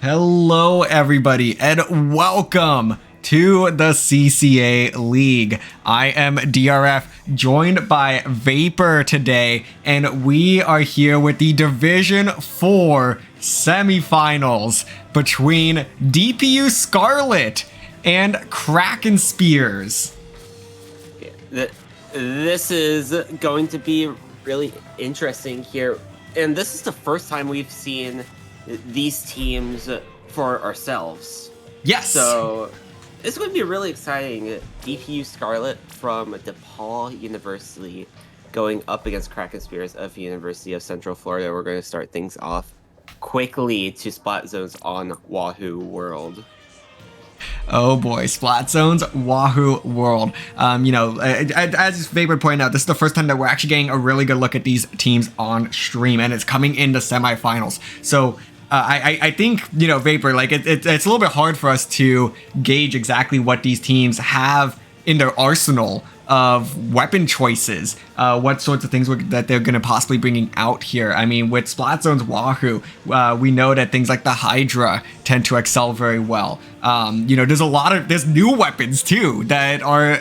Hello, everybody, and welcome to the CCA League. I am DRF, joined by Vapor today, and we are here with the Division 4 semifinals between DPUScarlet and Kraken Spears. This is going to be really interesting here, and this is the first time we've seen these teams for ourselves. Yes. So it's going to be really exciting. DPUScarlet from DePaul University going up against Kraken Spears of the University of Central Florida. We're going to start things off quickly to spot zones on Wahoo World. Oh boy, Splat Zones, Wahoo World. As Vapor pointed out, this is the first time that we're actually getting a really good look at these teams on stream, and it's coming into semifinals. So I think, Vapor, like it's a little bit hard for us to gauge exactly what these teams have in their arsenal of weapon choices, what sorts of things that they're going to possibly bringing out here. I mean, with Splat Zones Wahoo, we know that things like the Hydra tend to excel very well. There's new weapons too that are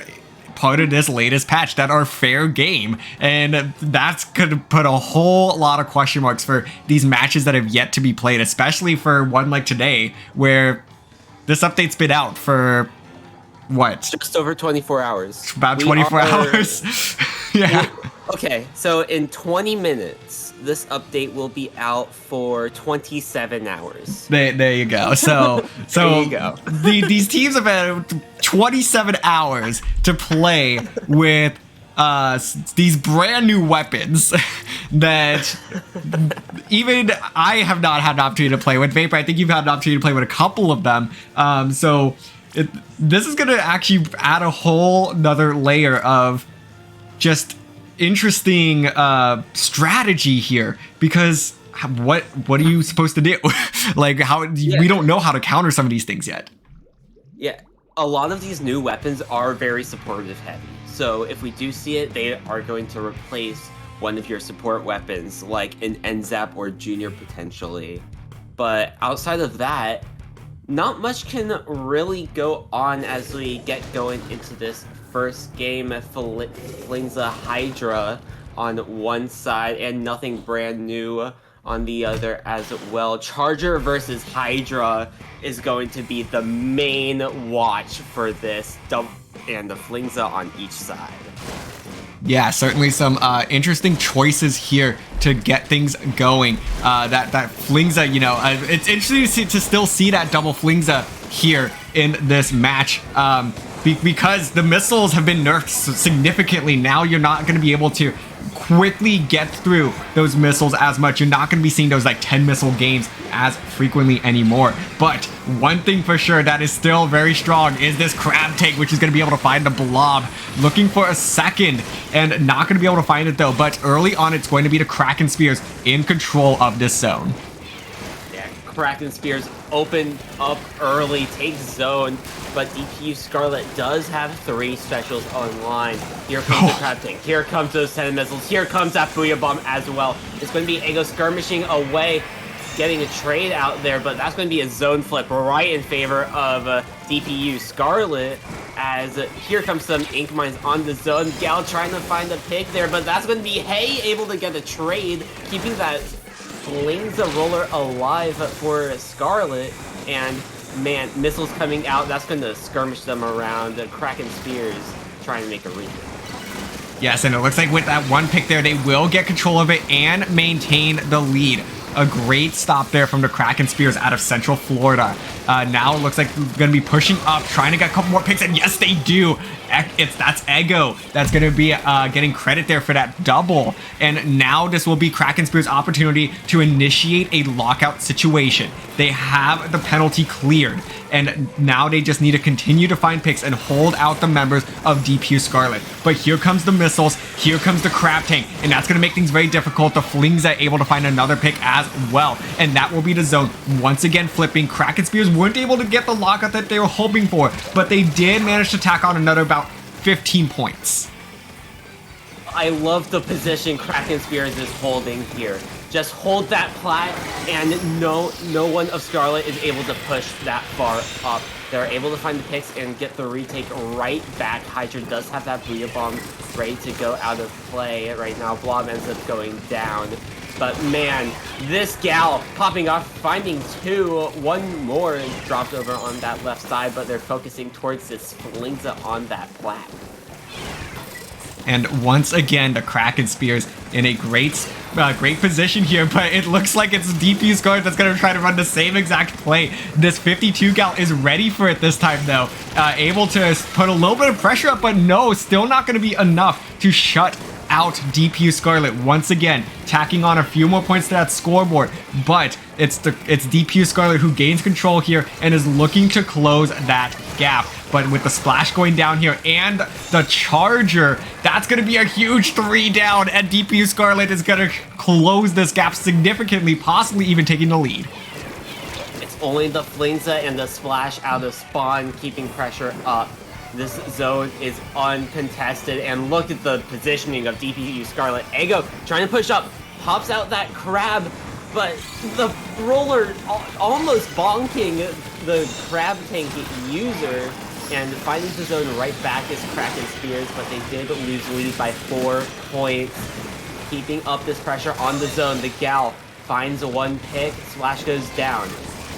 part of this latest patch that are fair game, and that's gonna put a whole lot of question marks for these matches that have yet to be played, especially for one like today, where this update's been out for what? Just over 24 hours. About 24 hours. Yeah. Okay, so in 20 minutes, this update will be out for 27 hours. There you go. So there you go. These teams have had 27 hours to play with these brand new weapons that even I have not had an opportunity to play with. Vapor, I think you've had an opportunity to play with a couple of them. This is going to actually add a whole nother layer of just interesting strategy here, because what are you supposed to do? We don't know how to counter some of these things yet. Yeah, a lot of these new weapons are very supportive heavy. So if we do see it, they are going to replace one of your support weapons, like an NZAP or Junior potentially. But outside of that, not much can really go on as we get going into this first game. Flings a Hydra on one side and nothing brand new on the other as well. Charger versus Hydra is going to be the main watch for this, and the Flingza on each side. Yeah, certainly some interesting choices here to get things going. That Flingza, it's interesting to still see that double Flingza here in this match. Because the missiles have been nerfed significantly. Now you're not going to be able to quickly get through those missiles as much. You're not going to be seeing those 10 missile games as frequently anymore. But one thing for sure that is still very strong is this crab tank, which is going to be able to find the blob. Looking for a second and not going to be able to find it though. But early on, it's going to be the Kraken Spears in control of this zone. Yeah, Kraken Spears open up early, takes zone, but DPUScarlet does have 3 specials online. Here comes the crab tank, here comes those 10 missiles, here comes that Booyah Bomb as well. It's going to be Ego skirmishing away, getting a trade out there, but that's going to be a zone flip right in favor of DPUScarlet, as here comes some Ink Mines on the zone. Gal trying to find a pick there, but that's going to be Hay able to get a trade, keeping that Flingza roller alive for Scarlet, and man, missiles coming out, that's going to skirmish them around. Kraken Spears trying to make a retake. Yes, and it looks like with that one pick there, they will get control of it and maintain the lead. A great stop there from the Kraken Spears out of Central Florida. Now it looks like they're going to be pushing up, trying to get a couple more picks, and yes, they do. That's Ego that's going to be getting credit there for that double. And now this will be Kraken Spears' opportunity to initiate a lockout situation. They have the penalty cleared, and now they just need to continue to find picks and hold out the members of DPUScarlet. But here comes the missiles, here comes the crab tank, and that's going to make things very difficult. The Flingza able to find another pick as well, and that will be the zone once again flipping. Kraken Spears weren't able to get the lockout that they were hoping for, but they did manage to tack on another about 15 points. I love the position Kraken Spears is holding here. just hold that plat, and no one of Scarlet is able to push that far up. They're able to find the picks and get the retake right back. Hydra does have that Booyah Bomb ready to go out of play right now. Blob ends up going down. But man, this gal popping off, finding two. One more dropped over on that left side, but they're focusing towards this Flingza on that plat. And once again, the Kraken Spears in a great position here, but it looks like it's DPUScarlet that's going to try to run the same exact play. This 52 gal is ready for it this time, though. Able to put a little bit of pressure up, but no, still not going to be enough to shut out DPUScarlet. Once again, tacking on a few more points to that scoreboard, but it's DPUScarlet who gains control here and is looking to close that gap. But with the splash going down here and the charger, that's going to be a huge 3 down, and DPUScarlet is going to close this gap significantly, possibly even taking the lead. It's only the Flingza and the splash out of spawn keeping pressure up. This zone is uncontested, and look at the positioning of DPUScarlet. Ego trying to push up, pops out that crab, but the roller almost bonking the crab tank user. And finding the zone right back is Kraken Spears, but they did lose lead by 4 points. Keeping up this pressure on the zone, the gal finds one pick, splash goes down.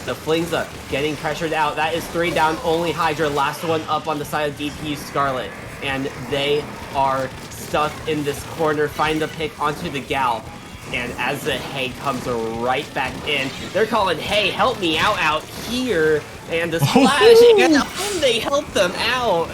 The Flingza getting pressured out. That is 3 down, only Hydra, last one up on the side of DPUScarlet. And they are stuck in this corner, find the pick onto the gal. And as the hay comes right back in, they're calling, hey, help me out here. And the splash, and they help them out.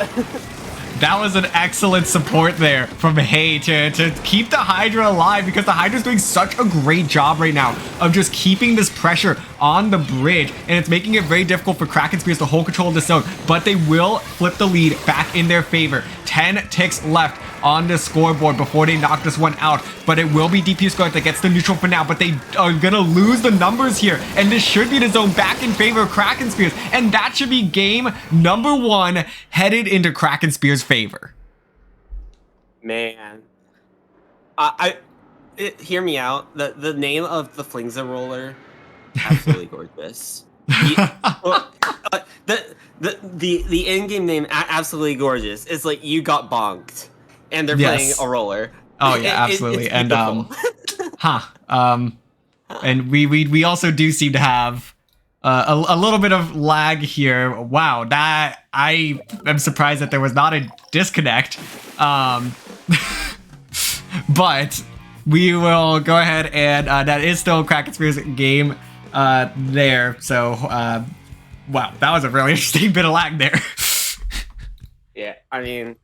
That was an excellent support there from Hay to keep the Hydra alive, because the Hydra's doing such a great job right now of just keeping this pressure on the bridge, and it's making it very difficult for Kraken Spears to hold control of the zone, but they will flip the lead back in their favor. 10 ticks left on the scoreboard before they knock this one out, but it will be DPUScarlet that gets the neutral for now, but they are gonna lose the numbers here, and this should be the zone back in favor of Kraken Spears, and that should be game number 1 headed into Kraken Spears' favor. Man, hear me out. The name of the Flingza roller, absolutely gorgeous. The in-game name, absolutely gorgeous. It's like you got bonked, and they're playing a roller. Oh yeah, absolutely. And and we also do seem to have a little bit of lag here. Wow, that I am surprised that there was not a disconnect. But we will go ahead and that is still Kraken Spears game there. So wow, that was a really interesting bit of lag there. Yeah, I mean,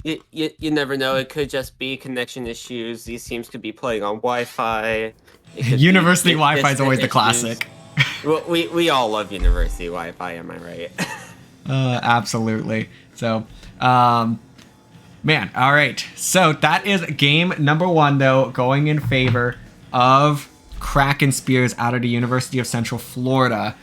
you never know. It could just be connection issues. These teams could be playing on Wi-Fi. University Wi-Fi is always the classic. Well, we all love university Wi-Fi, am I right? Absolutely. So, man, all right. So that is game number 1, though, going in favor of Kraken Spears out of the University of Central Florida.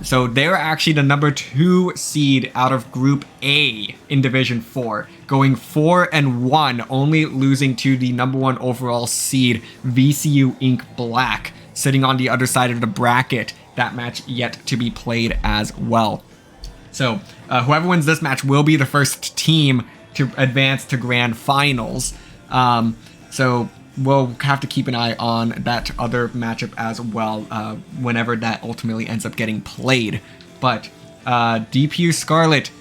So they're actually the number 2 seed out of Group A in Division 4, going 4-1, only losing to the number 1 overall seed, VCU Inc. Black, sitting on the other side of the bracket. That match yet to be played as well. So whoever wins this match will be the first team to advance to Grand Finals. So we'll have to keep an eye on that other matchup as well whenever that ultimately ends up getting played. But DPUScarlet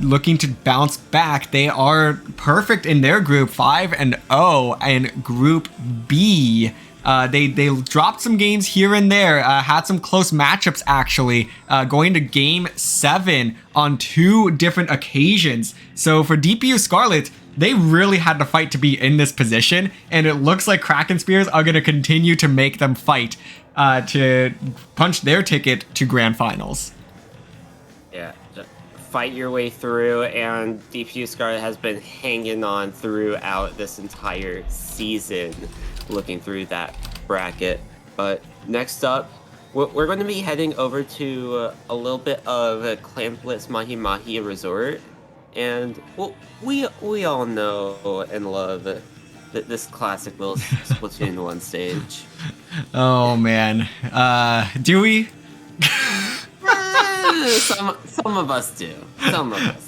looking to bounce back. They are perfect in their group, 5-0, and Group B. They dropped some games here and there, had some close matchups actually, going to game 7 on 2 different occasions. So for DPUScarlet, they really had to fight to be in this position, and it looks like Kraken Spears are going to continue to make them fight to punch their ticket to Grand Finals. Yeah, just fight your way through, and DPUScarlet has been hanging on throughout this entire season, looking through that bracket. But next up, we're going to be heading over to a little bit of Clamplets Mahi Mahi Resort. And well, we all know and love This classic little Splatoon 1 stage. Oh man, do we? Some of us do. Some of us.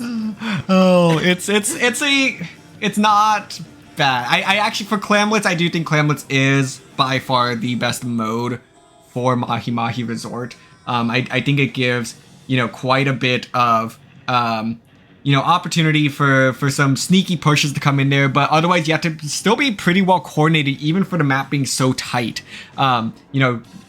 Oh, it's not bad. I actually, for Clamlets, I do think Clamlets is by far the best mode for Mahi Mahi Resort. I think it gives, quite a bit of, opportunity for some sneaky pushes to come in there, but otherwise you have to still be pretty well coordinated, even for the map being so tight.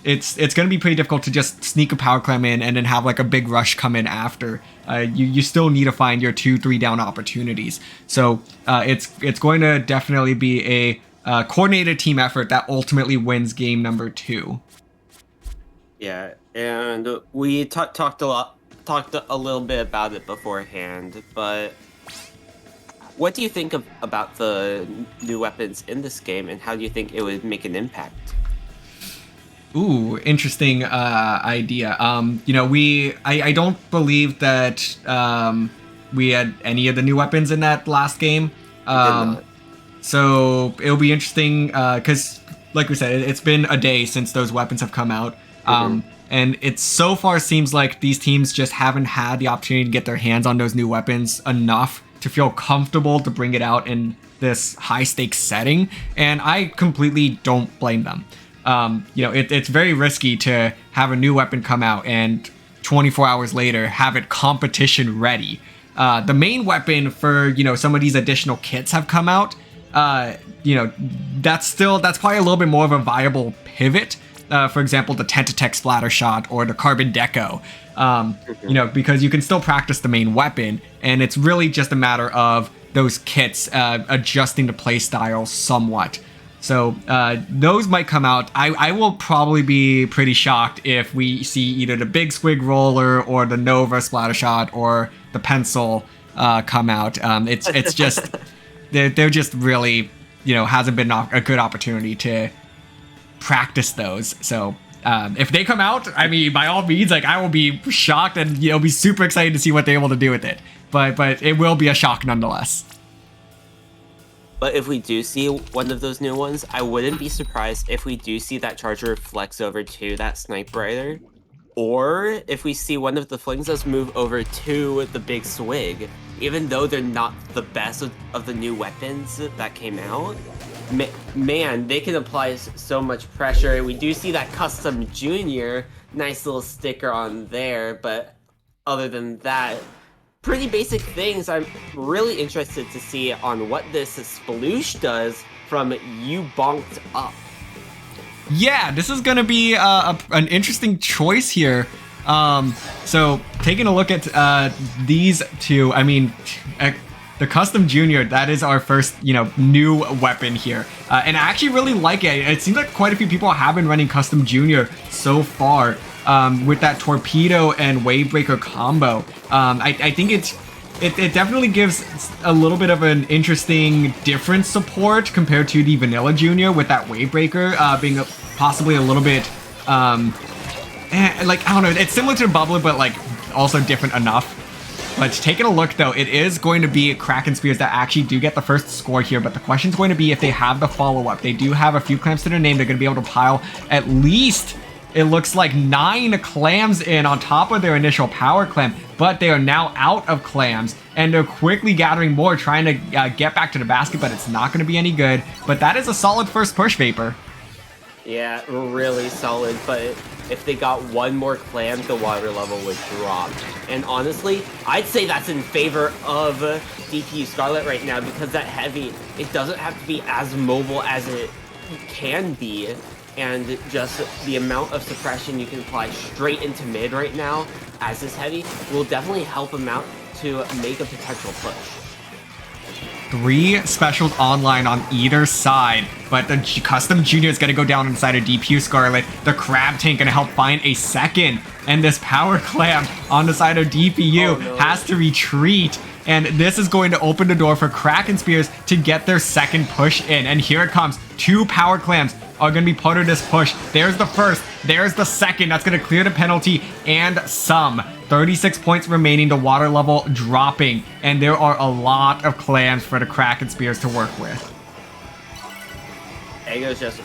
It's going to be pretty difficult to just sneak a power clam in and then have like a big rush come in after. You still need to find your 2-3 down opportunities. So it's going to definitely be a coordinated team effort that ultimately wins game number 2. Yeah, and we talked a little bit about it beforehand, but what do you think about the new weapons in this game, and how do you think it would make an impact? Ooh, interesting idea. I don't believe that we had any of the new weapons in that last game. So it'll be interesting because, like we said, it's been a day since those weapons have come out. And it so far seems like these teams just haven't had the opportunity to get their hands on those new weapons enough to feel comfortable to bring it out in this high stakes setting. And I completely don't blame them. It's very risky to have a new weapon come out and 24 hours later have it competition ready. The main weapon for, some of these additional kits have come out. That's probably a little bit more of a viable pivot. For example, the Tentatech Splatter Shot or the Carbon Deco, because you can still practice the main weapon, and it's really just a matter of those kits adjusting the playstyle somewhat. So those might come out. I will probably be pretty shocked if we see either the Big Squig Roller or the Nova Splatter Shot or the Pencil come out. It's just they're just really hasn't been a good opportunity to practice those. So if they come out, I mean, by all means, like, I will be shocked and be super excited to see what they're able to do with it. But it will be a shock nonetheless. But if we do see one of those new ones, I wouldn't be surprised if we do see that charger flex over to that Sniper Rider. Or if we see one of the Flingzas move over to the Big Swig. Even though they're not the best of the new weapons that came out, man, they can apply so much pressure. We do see that Custom Junior, nice little sticker on there, but other than that, pretty basic things. I'm really interested to see on what this Sploosh does from You Bonked Up. Yeah, this is going to be an interesting choice here. So taking a look at these two, I mean, the Custom Junior, that is our first, new weapon here. And I actually really like it. It seems like quite a few people have been running Custom Junior so far with that Torpedo and Wavebreaker combo. I think it definitely gives a little bit of an interesting different support compared to the Vanilla Junior with that Wavebreaker being possibly a little bit, like, I don't know, it's similar to the Bubbler, but like also different enough. But taking a look, though, it is going to be Kraken Spears that actually do get the first score here. But the question's going to be if they have the follow-up. They do have a few clams to their name. They're going to be able to pile at least, it looks like, 9 clams in on top of their initial power clam. But they are now out of clams, and they're quickly gathering more, trying to get back to the basket, but it's not going to be any good. But that is a solid first push, Vapor. Yeah, really solid, but if they got one more clam, the water level would drop. And honestly, I'd say that's in favor of DPUScarlet right now, because that heavy, it doesn't have to be as mobile as it can be, and just the amount of suppression you can apply straight into mid right now as this heavy will definitely help him out to make a potential push. 3 specials online on either side, but the Custom Junior is going to go down inside of DPUScarlet. The Crab Tank going to help find a second, and this Power Clam on the side of DPU has to retreat, and this is going to open the door for Kraken Spears to get their second push in, and here it comes. 2 Power Clams are going to be part of this push. There's the first, there's the second. That's going to clear the penalty and some. 36 points remaining, the water level dropping, and there are a lot of clams for the Kraken Spears to work with. Eggo's just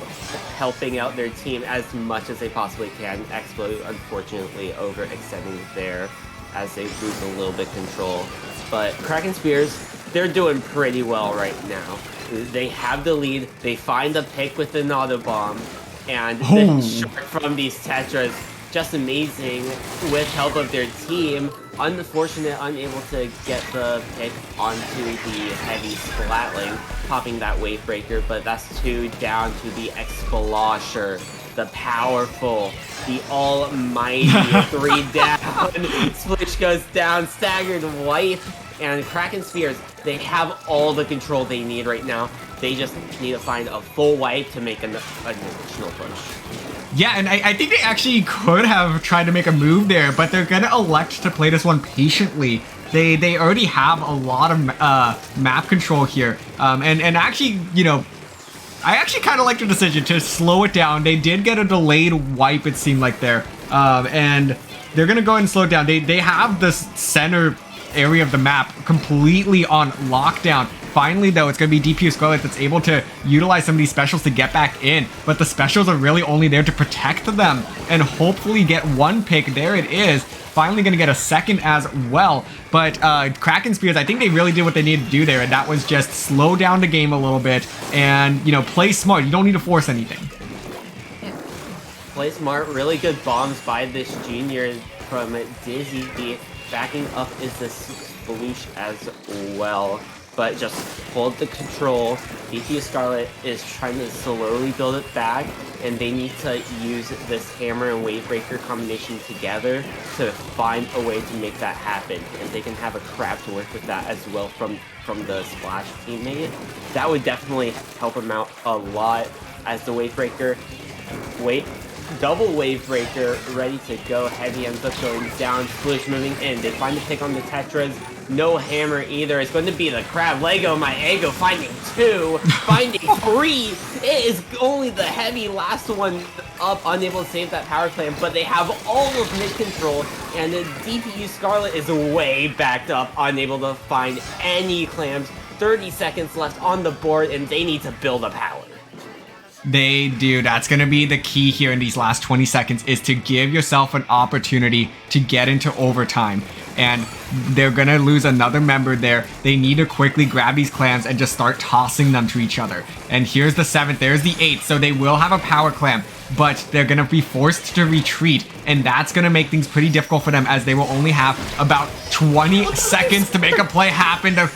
helping out their team as much as they possibly can. Expo, unfortunately, overextending there as they lose a little bit control. But Kraken Spears, they're doing pretty well right now. They have the lead. They find the pick with an auto bomb, and the shot from these Tetras, just amazing with help of their team. Unfortunate, unable to get the pick onto the heavy Splatling, popping that wave breaker, but that's 2 down to the Explosher, the powerful, the almighty 3 down. Switch goes down, staggered wipe, and Kraken Spears, they have all the control they need right now. They just need to find a full wipe to make an additional push. Yeah, and I think they actually could have tried to make a move there, but they're gonna elect to play this one patiently. They already have a lot of map control here, and actually, you know, I actually kind of like the decision to slow it down. They did get a delayed wipe, it seemed like there, and they're gonna go ahead and slow it down. They have this center area of the map completely on lockdown. Finally, though, it's going to be DPUScarlet that's able to utilize some of these specials to get back in, but the specials are really only there to protect them and hopefully get 1 pick. There it is. Finally going to get a second as well. But Kraken Spears, I think they really did what they needed to do there, and that was just slow down the game a little bit and, you know, play smart. You don't need to force anything. Yeah. Play smart. Really good bombs by this junior from Dizzy. Backing up is this Sploosh as well. But just hold the control. DPUScarlet is trying to slowly build it back, and they need to use this hammer and wave breaker combination together to find a way to make that happen. And they can have a crab to work with that as well from the Splash teammate. That would definitely help them out a lot as the wave breaker. Double wave breaker ready to go. Heavy ends up going down. Sploosh moving in. They find the pick on the Tetras. No hammer either. It's going to be the crab. Lego, my Ego finding 2, finding 3. It is only the heavy last one up, unable to save that power clam, but they have all of mid control, and the DPUScarlet is way backed up, unable to find any clams. 30 seconds left on the board, and they need to build a power. They do. That's going to be the key here in these last 20 seconds, is to give yourself an opportunity to get into overtime. And they're going to lose another member there. They need to quickly grab these clams and just start tossing them to each other. And here's the 7th. There's the 8th. So they will have a power clam, but they're going to be forced to retreat. And that's going to make things pretty difficult for them, as they will only have about 20 seconds to make a play happen. The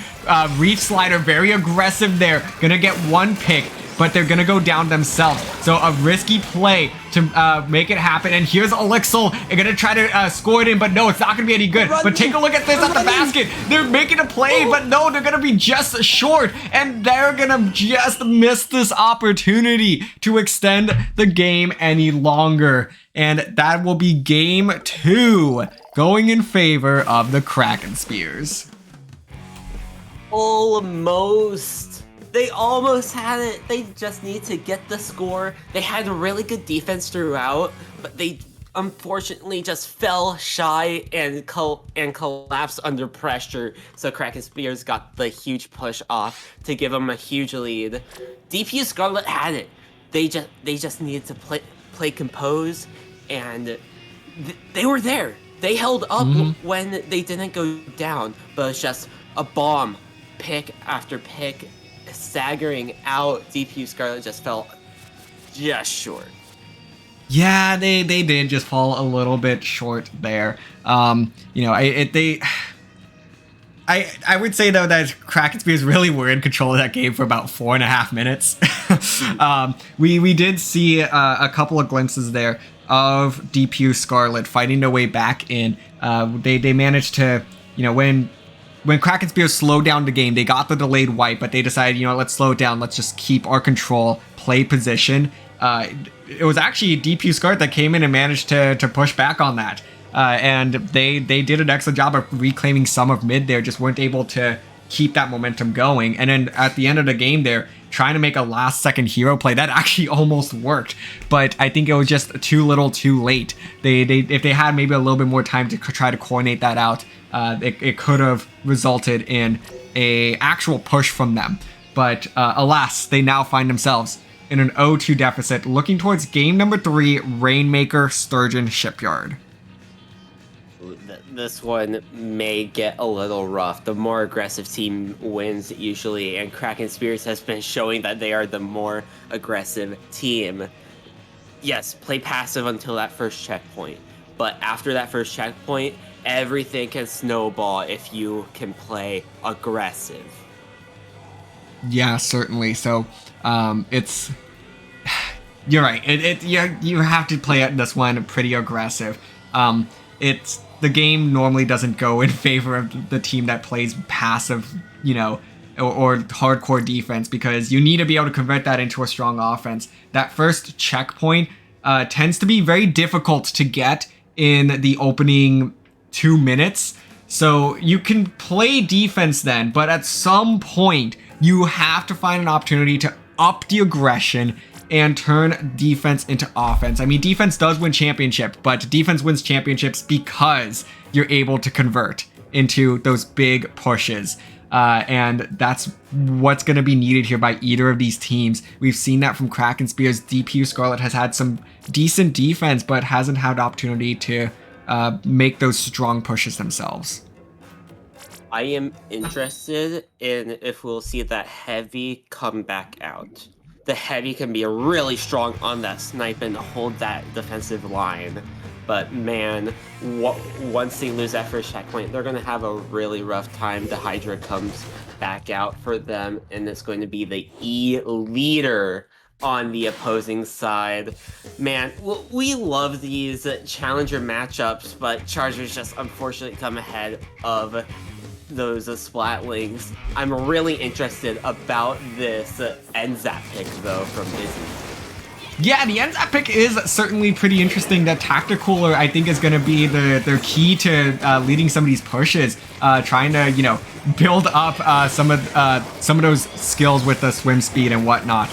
Reef Slider, very aggressive there. Going to get 1 pick, but they're gonna go down themselves. So a risky play to make it happen. And here's Elixir. They're gonna try to score it in, but no, it's not gonna be any good. But take a look at this at the basket. They're making a play, but no, they're gonna be just short. And they're gonna just miss this opportunity to extend the game any longer. And that will be game 2, going in favor of the Kraken Spears. Almost. They almost had it. They just need to get the score. They had a really good defense throughout, but they unfortunately just fell shy and collapsed under pressure. So Kraken Spears got the huge push off to give them a huge lead. DPUScarlet had it. They just needed to play compose, and they were there. They held up when they didn't go down, but it's just a bomb, pick after pick, staggering out. DPUScarlet just fell just short. Yeah, they did just fall a little bit short there. You know, I would say though that Kraken Spears really were in control of that game for about 4.5 minutes. We did see a couple of glimpses there of DPUScarlet fighting their way back in. They managed to, you know, when Kraken Spears slowed down the game, they got the delayed wipe, but they decided, you know, let's slow it down. Let's just keep our control, play position. It was actually DPUScarlet that came in and managed to push back on that. And they did an excellent job of reclaiming some of mid there, just weren't able to keep that momentum going. And then at the end of the game there, trying to make a last second hero play, that actually almost worked. But I think it was just too little too late. If they had maybe a little bit more time to try to coordinate that out, it could have resulted in a actual push from them. But alas, they now find themselves in an 0-2 deficit, looking towards game number 3, Rainmaker Sturgeon Shipyard. This one may get a little rough. The more aggressive team wins usually, and Kraken Spears has been showing that they are the more aggressive team. Yes, play passive until that first checkpoint, but after that first checkpoint, everything can snowball if you can play aggressive. Yeah, certainly. So, it's... You're right. You have to play it this one pretty aggressive. It's... The game normally doesn't go in favor of the team that plays passive, you know, or hardcore defense, because you need to be able to convert that into a strong offense. That first checkpoint tends to be very difficult to get in the opening 2 minutes. So you can play defense then, but at some point you have to find an opportunity to up the aggression and turn defense into offense. I mean, defense does win championship, but defense wins championships because you're able to convert into those big pushes. And that's what's going to be needed here by either of these teams. We've seen that from Kraken Spears. DPUScarlet has had some decent defense, but hasn't had the opportunity to make those strong pushes themselves. I am interested in if we'll see that heavy come back out. The heavy can be really strong on that snipe and hold that defensive line. But man, once they lose that first checkpoint, they're going to have a really rough time. The Hydra comes back out for them, and it's going to be the E leader on the opposing side. Man, we love these challenger matchups, but Chargers just unfortunately come ahead of those Splatlings. I'm really interested about this NZAP pick, though, from Disney. Yeah, the NZAP pick is certainly pretty interesting. That Tacticooler, I think, is going to be their key to leading some of these pushes, trying to, you know, build up some of those skills with the swim speed and whatnot.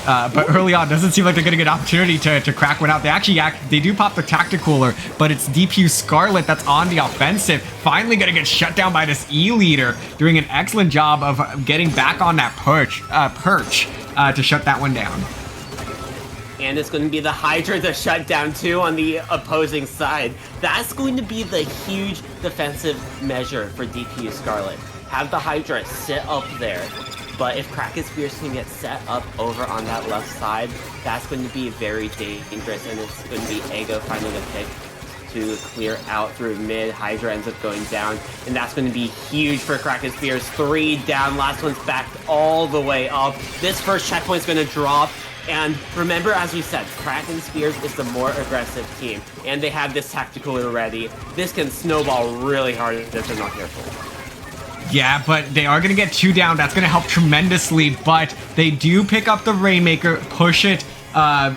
But early on, doesn't seem like they're going to get an opportunity to crack one out. They do pop the Tacticooler, but it's DPUScarlet that's on the offensive. Finally going to get shut down by this E leader, doing an excellent job of getting back on that perch to shut that one down. And it's going to be the Hydra to shut down too on the opposing side. That's going to be the huge defensive measure for DPUScarlet. Have the Hydra sit up there. But if Kraken Spears can get set up over on that left side, that's going to be very dangerous, and it's going to be Ego finding a pick to clear out through mid. Hydra ends up going down, and that's going to be huge for Kraken Spears. 3 down, last one's backed all the way up. This first checkpoint's going to drop, and remember, as we said, Kraken Spears is the more aggressive team, and they have this Tacticooler ready. This can snowball really hard if they're not careful. Yeah, but they are going to get 2 down. That's going to help tremendously, but they do pick up the Rainmaker, push it a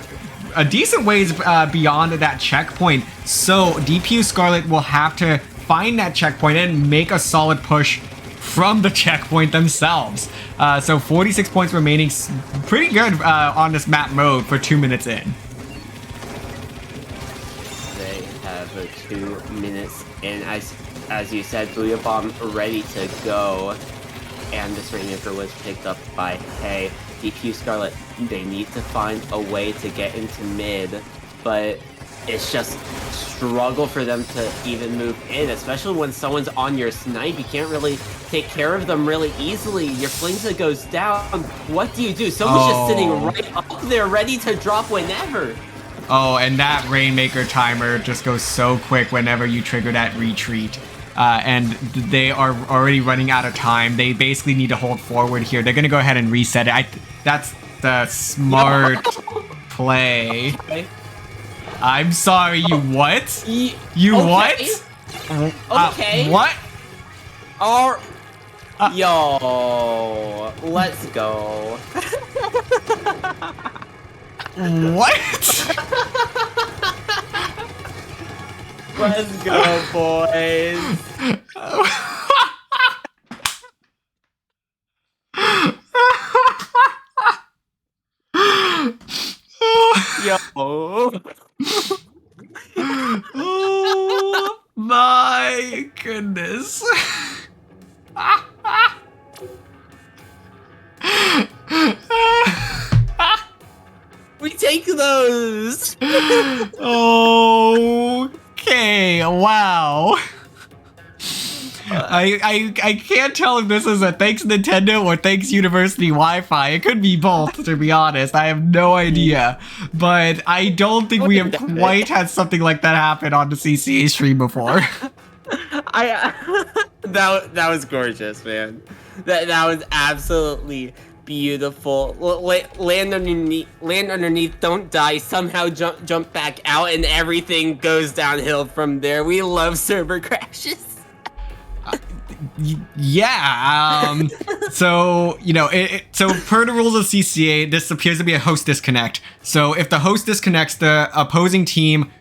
decent ways beyond that checkpoint. So DPUScarlet will have to find that checkpoint and make a solid push from the checkpoint themselves. So 46 points remaining, pretty good on this map mode for 2 minutes in. They have 2 minutes in. As you said, Booyah Bomb ready to go, and this Rainmaker was picked up by Hay. DPUScarlet, they need to find a way to get into mid, but it's just struggle for them to even move in, especially when someone's on your snipe. You can't really take care of them really easily. Your Flingza goes down. What do you do? Someone's just sitting right up there ready to drop whenever. Oh, and that Rainmaker timer just goes so quick whenever you trigger that retreat. And they are already running out of time. They basically need to hold forward here. They're going to go ahead and reset it. That's the smart play. Okay. I'm sorry, you what? You what? Okay. What? Yo, let's go. What? Let's go, boys. Yo. Oh my goodness. take those. Okay, wow. I can't tell if this is a thanks Nintendo or thanks University Wi-Fi. It could be both, to be honest. I have no idea. But I don't think we have quite had something like that happen on the CCA stream before. That was gorgeous, man. That was absolutely beautiful. Land underneath, don't die, somehow jump back out, and everything goes downhill from there. We love server crashes. Yeah, so, you know, so per the rules of CCA, this appears to be a host disconnect. So if the host disconnects, the opposing team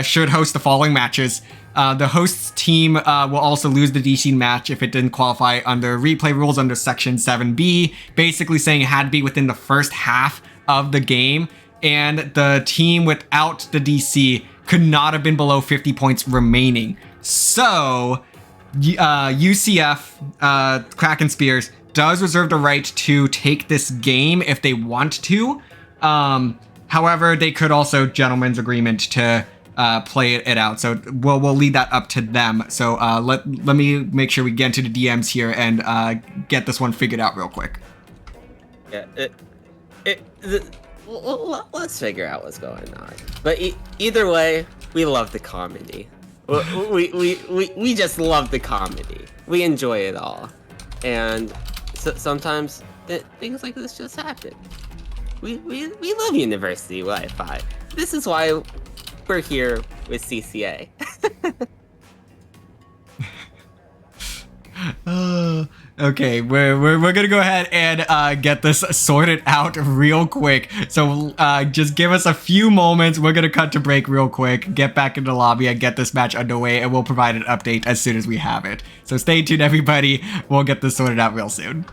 should host the following matches. The host's team will also lose the DC match if it didn't qualify under replay rules under Section 7B, basically saying it had to be within the first half of the game, and the team without the DC could not have been below 50 points remaining. So UCF, Kraken Spears, does reserve the right to take this game if they want to. However, they could also gentleman's agreement to play it out. So we'll leave that up to them. So let me make sure we get into the DMs here and get this one figured out real quick. Yeah, let's figure out what's going on. But either way, we love the comedy. We just love the comedy. We enjoy it all, and sometimes things like this just happen. We love University Wi-Fi. This is why we're here with CCA. Okay, we're gonna go ahead and get this sorted out real quick. So just give us a few moments. We're gonna cut to break real quick, get back into the lobby and get this match underway, and we'll provide an update as soon as we have it. So stay tuned, everybody. We'll get this sorted out real soon.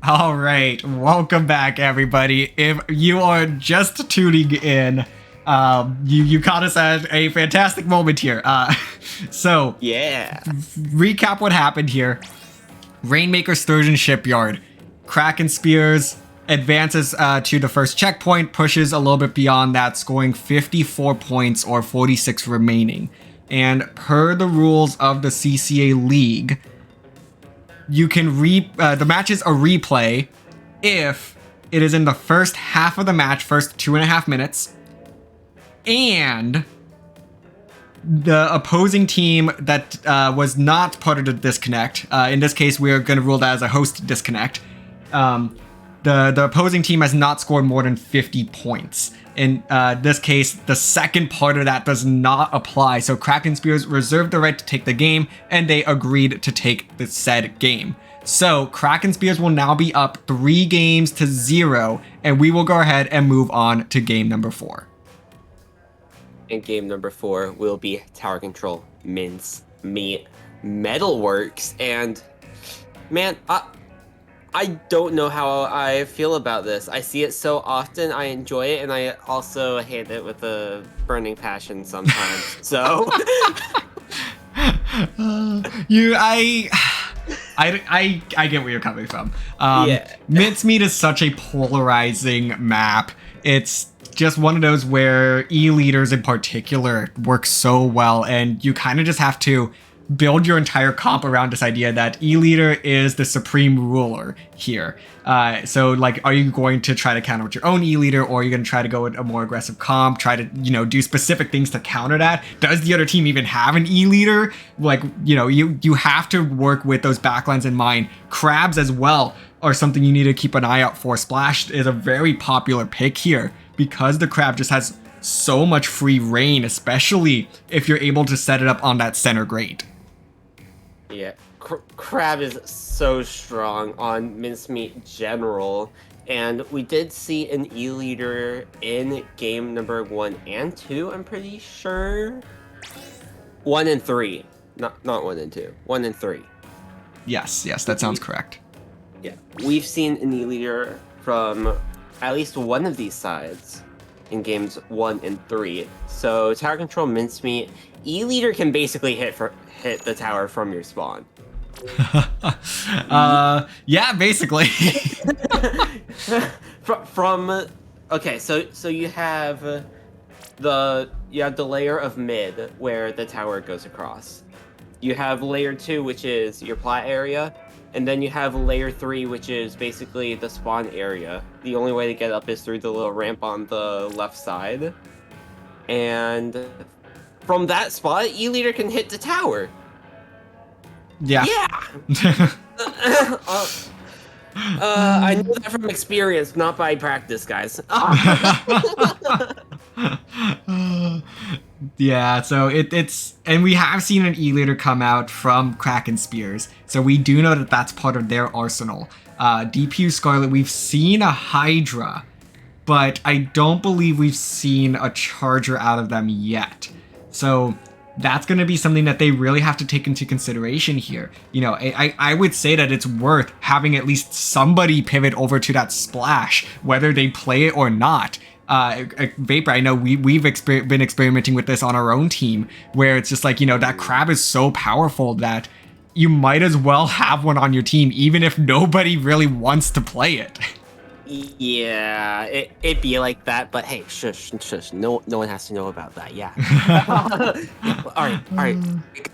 All right, welcome back, everybody. If you are just tuning in, you caught us at a fantastic moment here. So, Yeah. recap what happened here. Rainmaker Sturgeon Shipyard. Kraken Spears advances to the first checkpoint, pushes a little bit beyond that, scoring 54 points or 46 remaining. And per the rules of the CCA League, you can the match is a replay if it is in the first half of the match, first 2.5 minutes, and the opposing team that was not part of the disconnect, in this case we're going to rule that as a host disconnect, the opposing team has not scored more than 50 points. In this case, the second part of that does not apply. So Kraken Spears reserved the right to take the game, and they agreed to take the said game. So Kraken Spears will now be up 3-0, and we will go ahead and move on to game number 4. And game number 4 will be Tower Control Mince Meat Metalworks. And man, I don't know how I feel about this. I see it so often. I enjoy it, and I also hate it with a burning passion sometimes. So, I get where you're coming from. Yeah. Mincemeat is such a polarizing map. It's just one of those where E-leaders in particular work so well, and you kind of just have to build your entire comp around this idea that E-leader is the supreme ruler here. So like, are you going to try to counter with your own E-leader, or are you going to try to go with a more aggressive comp, try to, do specific things to counter that? Does the other team even have an E-leader? Like, you have to work with those backlines in mind. Crabs as well are something you need to keep an eye out for. Splash is a very popular pick here because the crab just has so much free reign, especially if you're able to set it up on that center grate. Yeah, Crab is so strong on Mincemeat General, and we did see an E-leader in game number 1 and 2, I'm pretty sure. 1 and 3, not 1 and 2, 1 and 3. Yes, that sounds correct. Yeah, we've seen an E-leader from at least one of these sides in games 1 and 3. So Tower Control Mincemeat, E-leader can basically hit the tower from your spawn. Yeah, basically. Okay, so you have the layer of mid where the tower goes across. You have layer 2, which is your plot area, and then you have layer 3, which is basically the spawn area. The only way to get up is through the little ramp on the left side. And from that spot, E-leader can hit the tower. Yeah. Yeah. I know that from experience, not by practice, guys. Yeah, so it's, and we have seen an E-leader come out from Kraken Spears, so we do know that that's part of their arsenal. DPUScarlet, we've seen a Hydra, but I don't believe we've seen a Charger out of them yet. So that's going to be something that they really have to take into consideration here. I would say that it's worth having at least somebody pivot over to that splash, whether they play it or not. Vapor, I know we've been experimenting with this on our own team, where it's just like, that crab is so powerful that you might as well have one on your team, even if nobody really wants to play it. Yeah, it'd be like that, but hey, shush. No one has to know about that. Yeah. All right,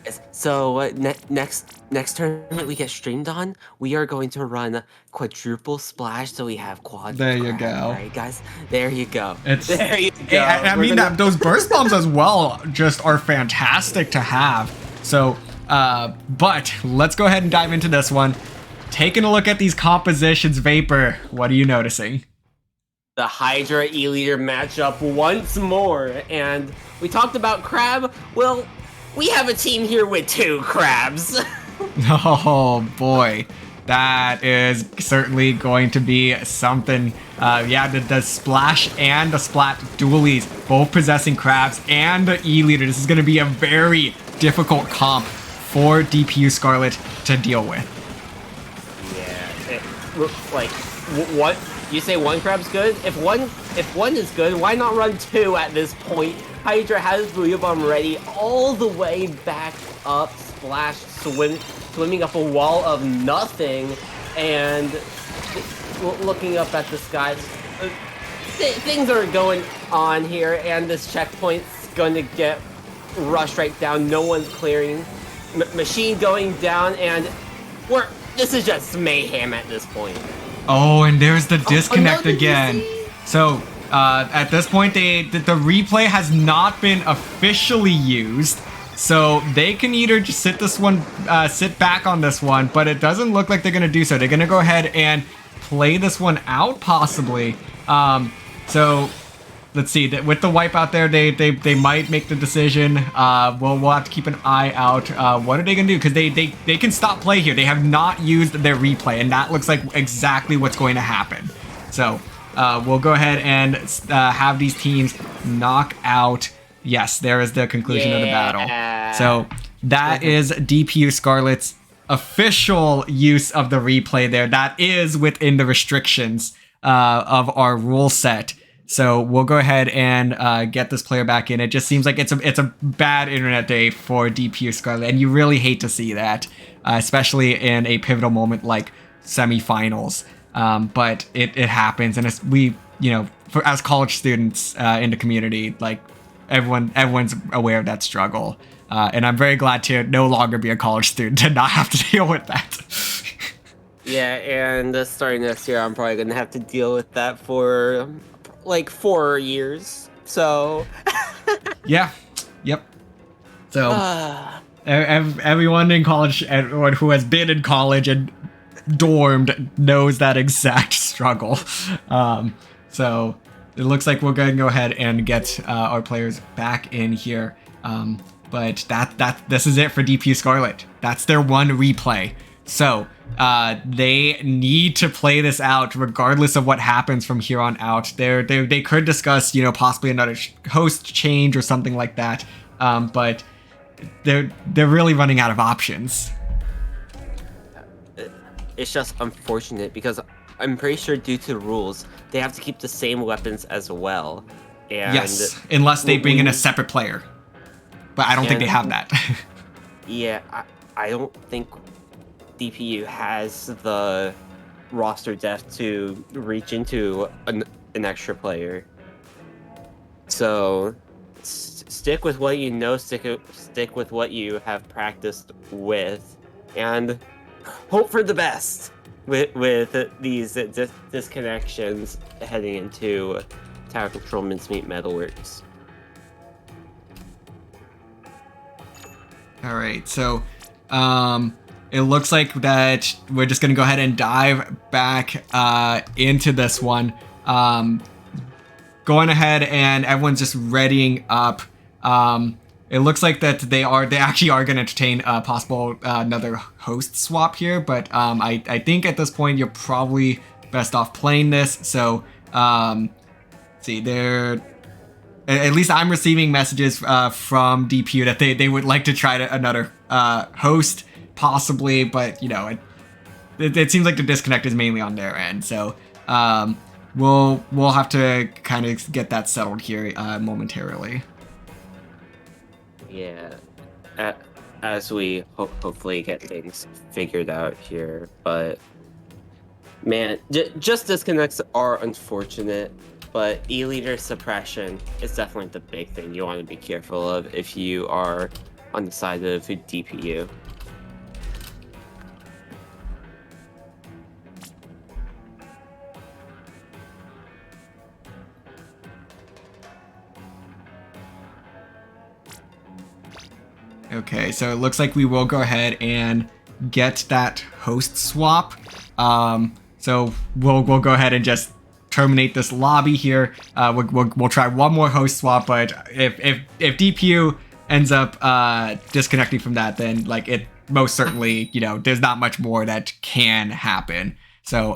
guys. So next tournament we get streamed on, we are going to run quadruple splash, so we have quad. There you go. All right, guys. There you go. There you go. I mean, those burst bombs as well just are fantastic to have. So, but let's go ahead and dive into this one. Taking a look at these compositions, Vapor, what are you noticing? The Hydra E-leader matchup once more, and we talked about Crab. Well, we have a team here with 2 Crabs. Oh boy, that is certainly going to be something. Yeah, the Splash and the Splat dualies, both possessing Crabs and the E-leader. This is going to be a very difficult comp for DPUScarlet to deal with. like what you say one crab's good? If one is good, why not run two at this point? Hydra has Booyah Bomb ready all the way back up, Splash swimming up a wall of nothing, and looking up at the skies. Things are going on here, and this checkpoint's going to get rushed right down. No one's clearing. Machine going down, and this is just mayhem at this point. Oh, and there's the disconnect again. So at this point, the replay has not been officially used. So they can either just sit back on this one, but it doesn't look like they're gonna do so. They're gonna go ahead and play this one out, possibly. So let's see. With the wipeout there, they might make the decision. We'll have to keep an eye out. What are they gonna do? Because they can stop play here. They have not used their replay, and that looks like exactly what's going to happen. So we'll go ahead and have these teams knock out. Yes, there is the conclusion of the battle. So that is DPUScarlet's official use of the replay there. That is within the restrictions of our rule set. So we'll go ahead and get this player back in. It just seems like it's a bad internet day for DPUScarlet, and you really hate to see that, especially in a pivotal moment like semifinals. But it happens, and as college students in the community, like everyone's aware of that struggle. And I'm very glad to no longer be a college student and not have to deal with that. Yeah, and starting next year, I'm probably gonna have to deal with that for like 4 years. So. Yeah. Yep. So everyone in college, everyone who has been in college and dormed knows that exact struggle. So it looks like we're going to go ahead and get our players back in here. But this is it for DPUScarlet. That's their one replay. So they need to play this out regardless of what happens from here on out. They could discuss, possibly another host change or something like that. But they're really running out of options. It's just unfortunate because I'm pretty sure due to the rules, they have to keep the same weapons as well. And yes, unless they bring in a separate player. But I don't think they have that. Yeah, I don't think DPU has the roster depth to reach into an extra player. So stick with what you know, stick with what you have practiced with, and hope for the best with these disconnections heading into Tower Control Mincemeat Metalworks. All right, so it looks like that we're just gonna go ahead and dive back into this one. Going ahead and everyone's just readying up. It looks like that they actually are going to entertain a possible another host swap here, but I think at this point you're probably best off playing this. So see, at least I'm receiving messages from DPU that they would like to try another host possibly, but it seems like the disconnect is mainly on their end. So we'll have to kind of get that settled here momentarily. Yeah, as we hopefully get things figured out here, but man, just disconnects are unfortunate, but E-leader suppression is definitely the big thing you want to be careful of if you are on the side of DPU. Okay, so it looks like we will go ahead and get that host swap. So we'll go ahead and just terminate this lobby here. We'll try one more host swap, but if DPU ends up disconnecting from that, then like it most certainly, there's not much more that can happen. So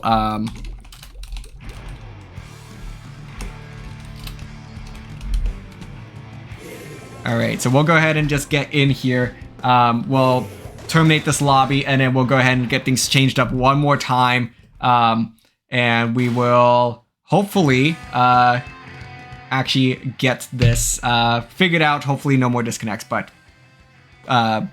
all right, so we'll go ahead and just get in here. We'll terminate this lobby, and then we'll go ahead and get things changed up one more time. And we will hopefully actually get this figured out. Hopefully no more disconnects, but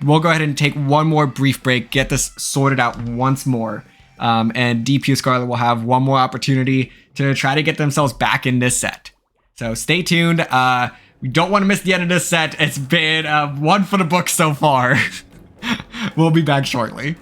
we'll go ahead and take one more brief break, get this sorted out once more. And DPUScarlet will have one more opportunity to try to get themselves back in this set. So stay tuned. We don't want to miss the end of this set. It's been one for the books so far. We'll be back shortly.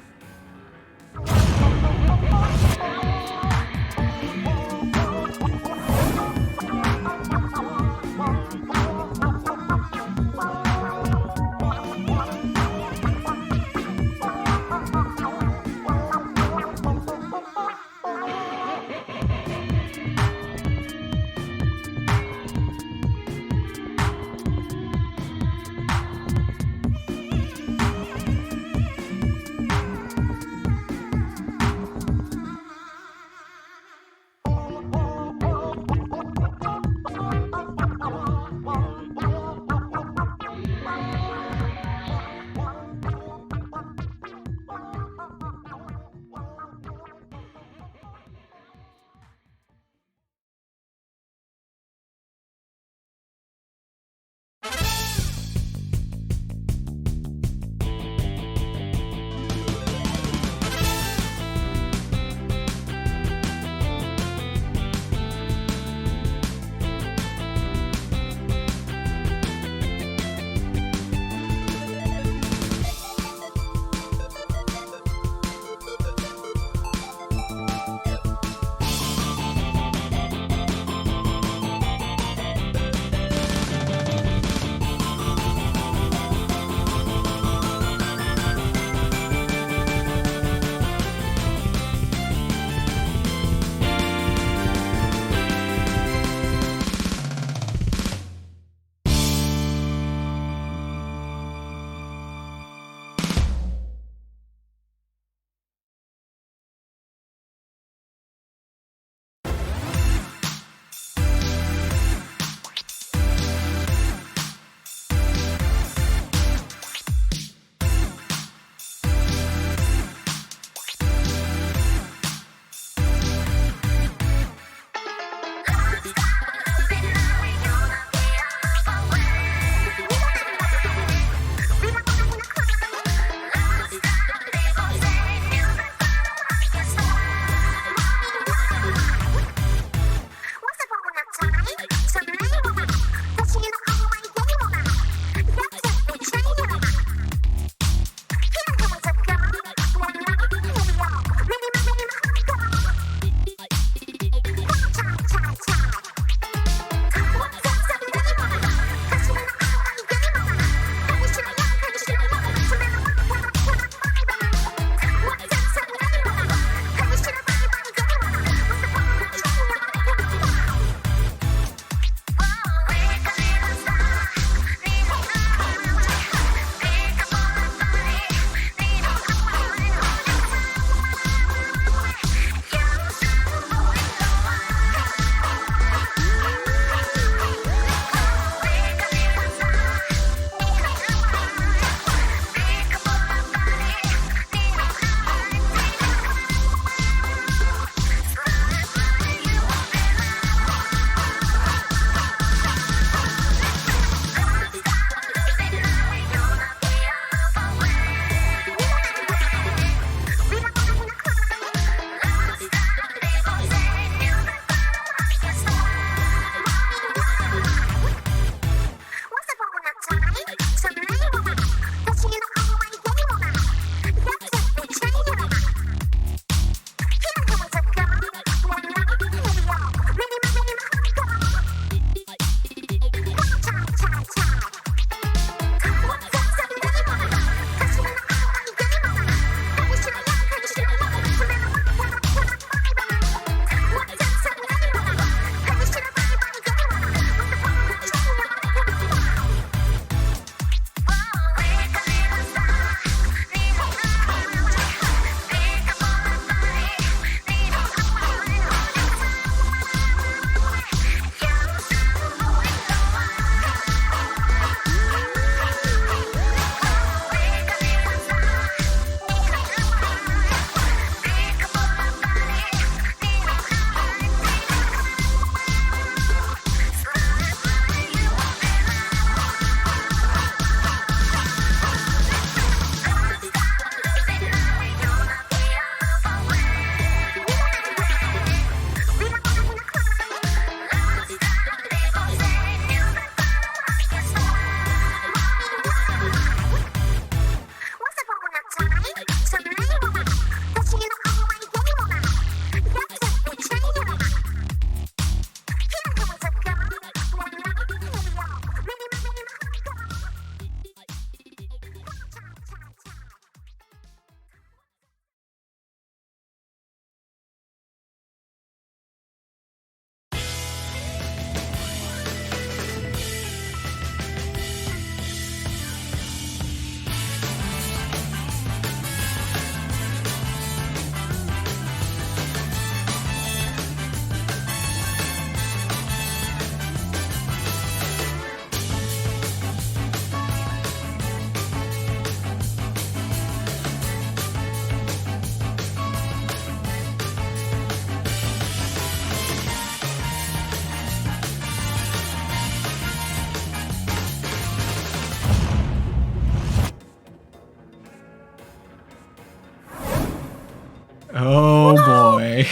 Oh boy.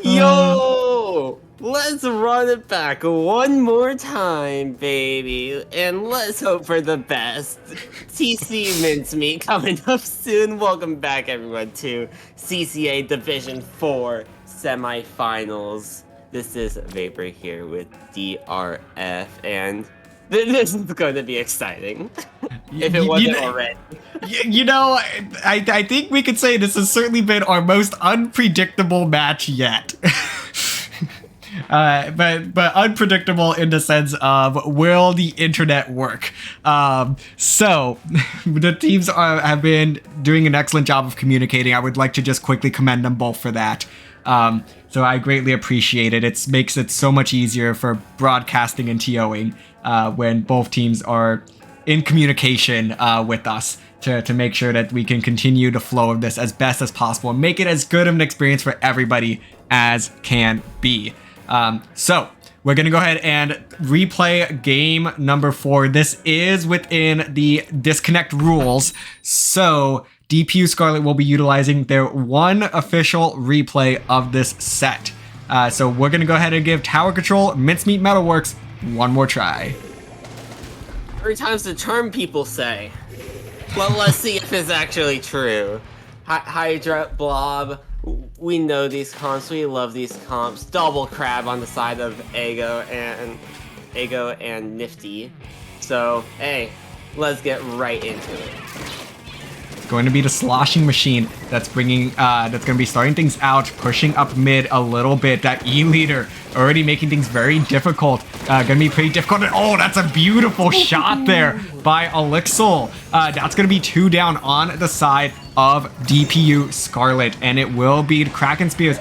Yo! Let's run it back one more time, baby. And let's hope for the best. TC Mincemeat coming up soon. Welcome back, everyone, to CCA Division 4 Semifinals. This is Vapor here with DRF, and this is going to be exciting. If it wasn't already. You know, I think we could say this has certainly been our most unpredictable match yet. But unpredictable in the sense of, will the internet work? So the teams have been doing an excellent job of communicating. I would like to just quickly commend them both for that. So I greatly appreciate it. It makes it so much easier for broadcasting and TOing when both teams are in communication with us to make sure that we can continue the flow of this as best as possible and make it as good of an experience for everybody as can be. So we're going to go ahead and replay game number 4. This is within the disconnect rules. So DPUScarlet will be utilizing their one official replay of this set. So we're going to go ahead and give Tower Control Mincemeat Metalworks one more try. 3 times the charm, people say. Well, let's see if it's actually true. Hydra, Blob, we know these comps, we love these comps. Double Crab on the side of Ego and Nifty. So, hey, let's get right into it. Going to be the sloshing machine that's bringing that's going to be starting things out, pushing up mid a little bit. That E leader already making things very difficult. Going to be pretty difficult. Oh, that's a beautiful shot there by Elixir. That's going to be 2 down on the side of DPUScarlet, and it will be Kraken Spears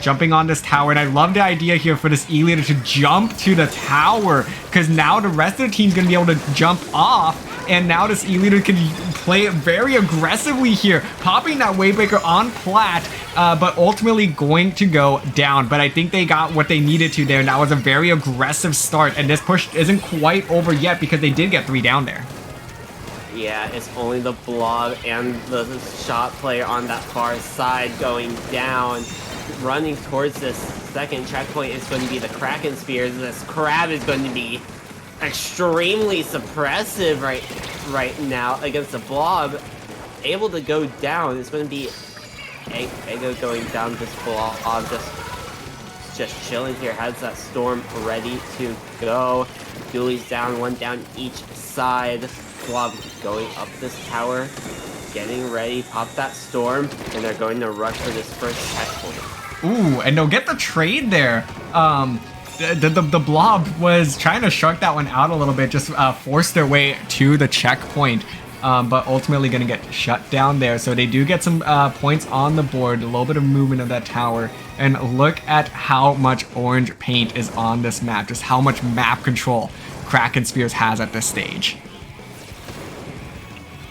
jumping on this tower. And I love the idea here for this E leader to jump to the tower, because now the rest of the team's going to be able to jump off. And now this E-leader can play very aggressively here, popping that Wavebreaker on plat, but ultimately going to go down. But I think they got what they needed to there, and that was a very aggressive start. And this push isn't quite over yet because they did get 3 down there. Yeah, it's only the Blob and the shot player on that far side going down. Running towards this second checkpoint is going to be the Kraken Spears. This Crab is going to be extremely suppressive right now against the Blob. Able to go down. It's going to be Ego going down. This Blob just chilling here. Has that Storm ready to go. Dooley's down. 1 down each side. Blob going up this tower, getting ready. Pop that Storm, and they're going to rush for this first checkpoint. Ooh, and they'll get the trade there. The Blob was trying to shark that one out a little bit, just force their way to the checkpoint, but ultimately going to get shut down there. So they do get some points on the board, a little bit of movement of that tower. And look at how much orange paint is on this map, just how much map control Kraken Spears has at this stage.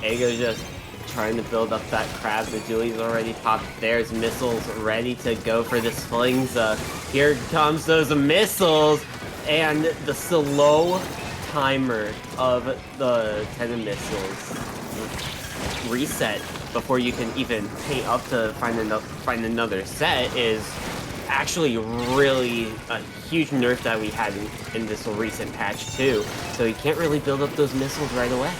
Ego just trying to build up that Crab. The Julie's already popped. There's missiles ready to go for this Flings. Here comes those missiles, and the slow timer of the 10 missiles reset before you can even pay up to find another set is actually really a huge nerf that we had in this recent patch too. So you can't really build up those missiles right away.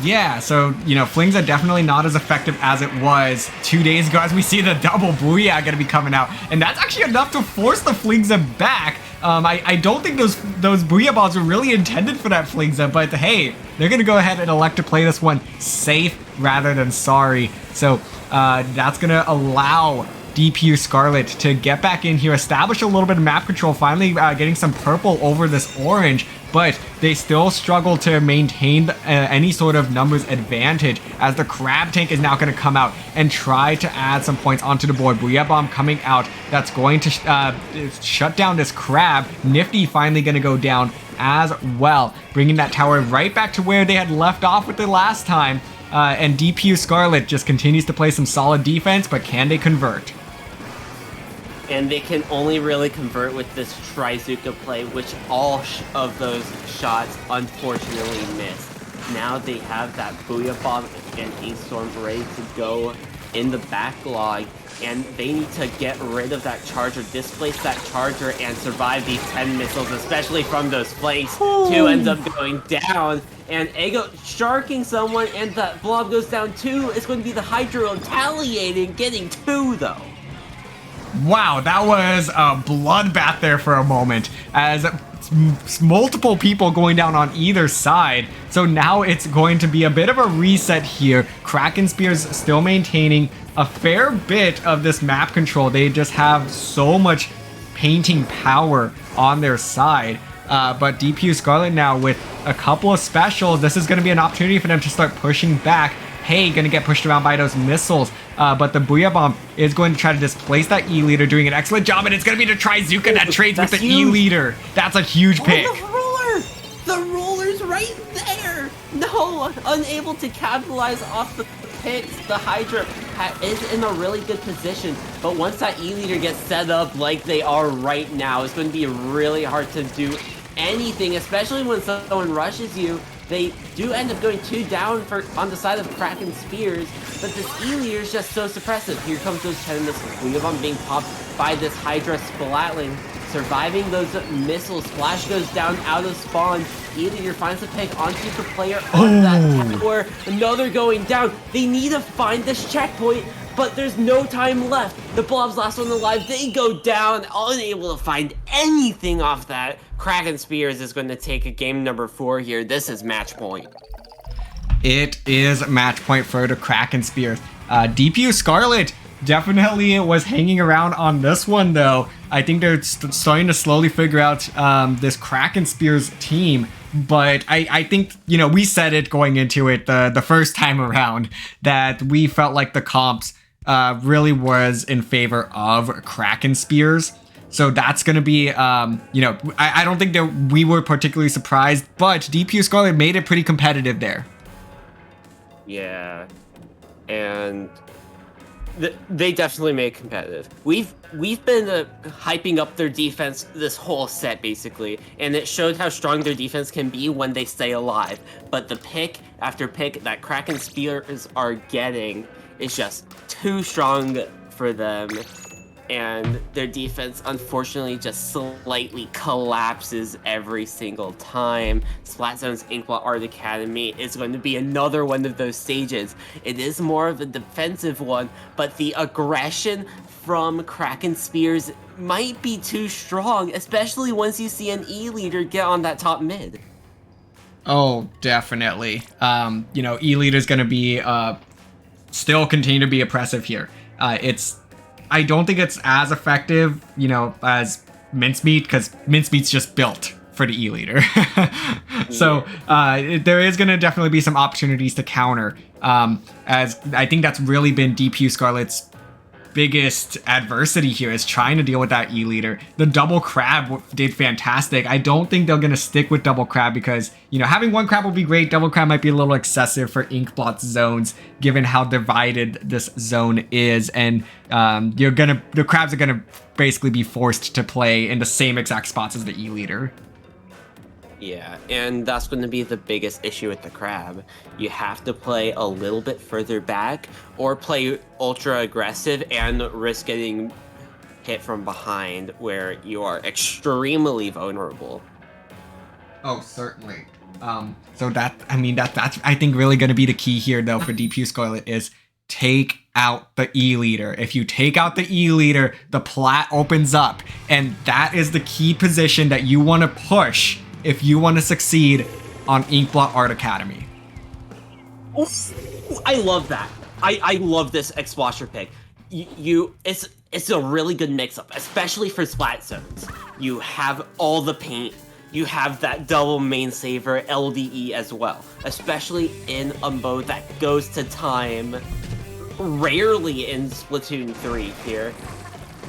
Yeah, so, you know, Flings are definitely not as effective as it was 2 days ago, as we see the double Booyah gonna be coming out. And that's actually enough to force the Flingza back. I don't think those Booyah balls were really intended for that Flingza, but hey, they're gonna go ahead and elect to play this one safe rather than sorry. So that's gonna allow DPUScarlet to get back in here, establish a little bit of map control, finally getting some purple over this orange, but they still struggle to maintain any sort of numbers advantage, as the Crab Tank is now going to come out and try to add some points onto the board. Booyah Bomb coming out, that's going to shut down this Crab. Nifty finally going to go down as well, bringing that tower right back to where they had left off with it last time. And DPUScarlet just continues to play some solid defense, but can they convert? And they can only really convert with this Trizuka play, which all of those shots unfortunately missed. Now they have that Booyah Bomb and Ace Storm ready to go in the backlog, and they need to get rid of that charger, displace that charger, and survive these 10 missiles, especially from those flanks. 2 ends up going down, and Ego sharking someone, and the blob goes down too. It's going to be the Hydra retaliating, getting 2 though. Wow, that was a bloodbath there for a moment, as multiple people going down on either side. So now it's going to be a bit of a reset here. Kraken Spears still maintaining a fair bit of this map control. They just have so much painting power on their side. But DPUScarlet now with a couple of specials, this is going to be an opportunity for them to start pushing back. Hey, gonna get pushed around by those missiles, but the Booyah Bomb is going to try to displace that E-Leader, doing an excellent job, and it's gonna be the Trizuka that trades with the E-Leader. That's a huge pick. The roller's right there. No, unable to capitalize off the picks. The Hydra is in a really good position, but once that E-Leader gets set up like they are right now, it's going to be really hard to do anything, especially when someone rushes you. They do end up going 2 down on the side of Kraken Spears, but this E-Leader is just so suppressive. Here comes those 10 missiles. Booyah Bomb being popped by this Hydra Splatling, surviving those missiles. Splash goes down out of spawn. E-Leader finds a pick onto the player on that tower. Another going down. They need to find this checkpoint, but there's no time left. The Blob's last one alive. They go down, unable to find anything off that. Kraken Spears is going to take a game number 4 here. This is match point. It is match point for the Kraken Spears. DPUScarlet definitely was hanging around on this one, though. I think they're starting to slowly figure out this Kraken Spears team. But I think, you know, we said it going into it the first time around that we felt like the comps really was in favor of Kraken Spears. So that's going to be, you know, I don't think that we were particularly surprised, but DPUScarlet made it pretty competitive there. Yeah, and they definitely made it competitive. We've been hyping up their defense this whole set, basically, and it showed how strong their defense can be when they stay alive. But the pick after pick that Kraken Spears are getting is just too strong for them. And their defense, unfortunately, just slightly collapses every single time. Splatzone's Inkblot Art Academy is going to be another one of those stages. It is more of a defensive one, but the aggression from Kraken Spears might be too strong, especially once you see an E-Leader get on that top mid. Oh, definitely. You know, E-Leader's going to be still continue to be oppressive here. I don't think it's as effective, you know, as Mincemeat, because Mincemeat's just built for the E-Leader. So there is going to definitely be some opportunities to counter, as I think that's really been DPUScarlet's biggest adversity here, is trying to deal with that E-Leader. The double crab did fantastic. I don't think they're going to stick with double crab because, you know, having one crab will be great. Double crab might be a little excessive for Inkblot's zones, given how divided this zone is. And the crabs are going to basically be forced to play in the same exact spots as the E-Leader. Yeah, and that's going to be the biggest issue with the crab. You have to play a little bit further back or play ultra aggressive and risk getting hit from behind where you are extremely vulnerable. Oh, certainly. So that's I think really going to be the key here though for DPUScarlet is take out the E-Leader. If you take out the E-Leader, the plat opens up, and that is the key position that you want to push if you want to succeed on Inkblot Art Academy. I love that. I love this X-Splasher pick. It's a really good mix-up, especially for splat zones. You have all the paint. You have that double main saver LDE as well, especially in a mode that goes to time. Rarely in Splatoon 3 here,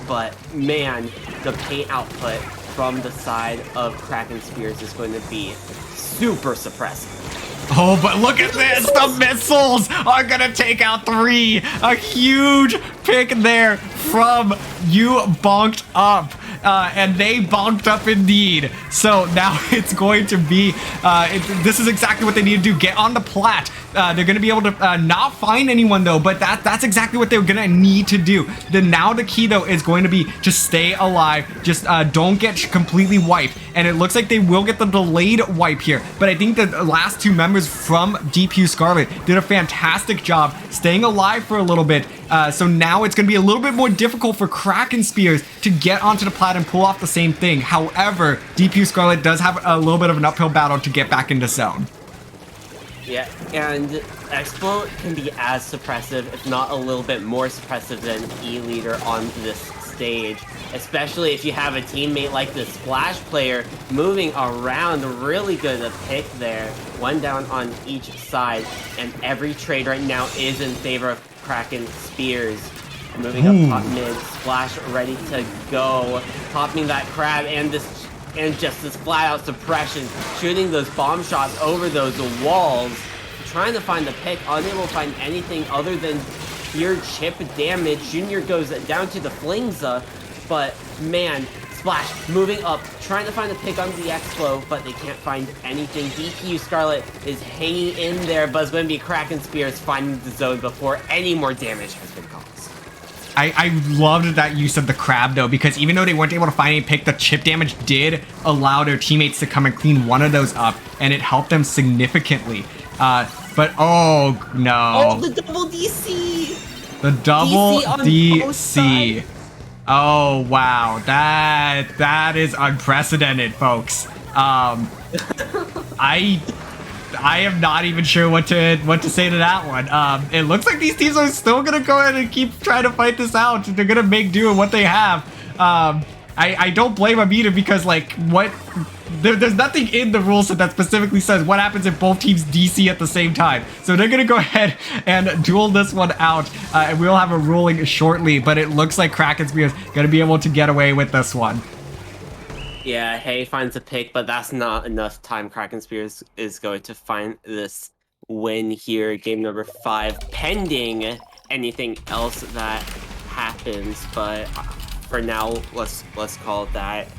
but man, the paint output from the side of Kraken Spears is going to be super suppressive. Oh, but look at this! The missiles are gonna take out 3! A huge pick there from You Bonked Up. and they bonked up indeed. So now it's going to be, this is exactly what they need to do. Get on the plat. They're going to be able to not find anyone though, but that's exactly what they're going to need to do. Now the key though is going to be to stay alive. Just don't get completely wiped. And it looks like they will get the delayed wipe here. But I think the last two members from DPUScarlet did a fantastic job staying alive for a little bit. So now it's going to be a little bit more difficult for Kraken Spears to get onto the plat and pull off the same thing. However, DPUScarlet does have a little bit of an uphill battle to get back into zone. Yeah, and Expo can be as suppressive, if not a little bit more suppressive than E-Leader on this stage, especially if you have a teammate like the Splash player moving around. Really good to pick there. One down on each side, and every trade right now is in favor of Kraken Spears. Moving up top mid, Splash ready to go, popping that crab and just this flat-out suppression, shooting those bomb shots over those walls, trying to find the pick, unable to find anything other than pure chip damage. Junior goes down to the Flingza, but man, Splash moving up, trying to find the pick on the Expo, but they can't find anything. DPUScarlet is hanging in there, but it's going to be Kraken Spears finding the zone before any more damage has been caused. I loved that you said the crab though, because even though they weren't able to find any pick, the chip damage did allow their teammates to come and clean one of those up, and it helped them significantly. But oh no. Oh, the double DC! The double DC. Oh wow, that is unprecedented, folks. I am not even sure what to say to that one. It looks like these teams are still gonna go ahead and keep trying to fight this out. They're gonna make do with what they have. I don't blame them either, because like there's nothing in the rules that specifically says what happens if both teams DC at the same time. So they're gonna go ahead and duel this one out, and we'll have a ruling shortly. But it looks like Kraken Spears gonna be able to get away with this one. Yeah, Hay finds a pick, but that's not enough time. Kraken Spears is going to find this win here. Game number 5, pending anything else that happens. But for now, let's call it that.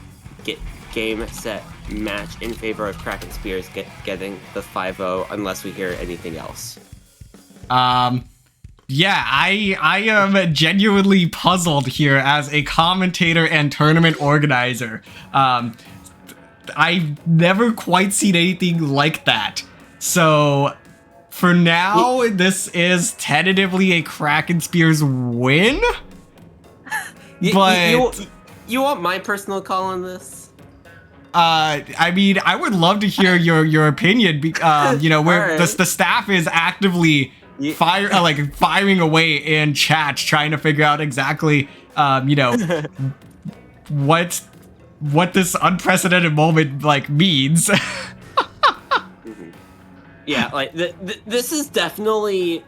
Game, set, match in favor of Kraken Spears getting the 5-0, unless we hear anything else. Yeah, I am genuinely puzzled here as a commentator and tournament organizer. I've never quite seen anything like that. So for now, this is tentatively a Kraken Spears win. But you want my personal call on this? I mean, I would love to hear your opinion. You know, where right. the staff is actively firing away in chat, trying to figure out exactly, you know, what this unprecedented moment means. Yeah, like this is definitely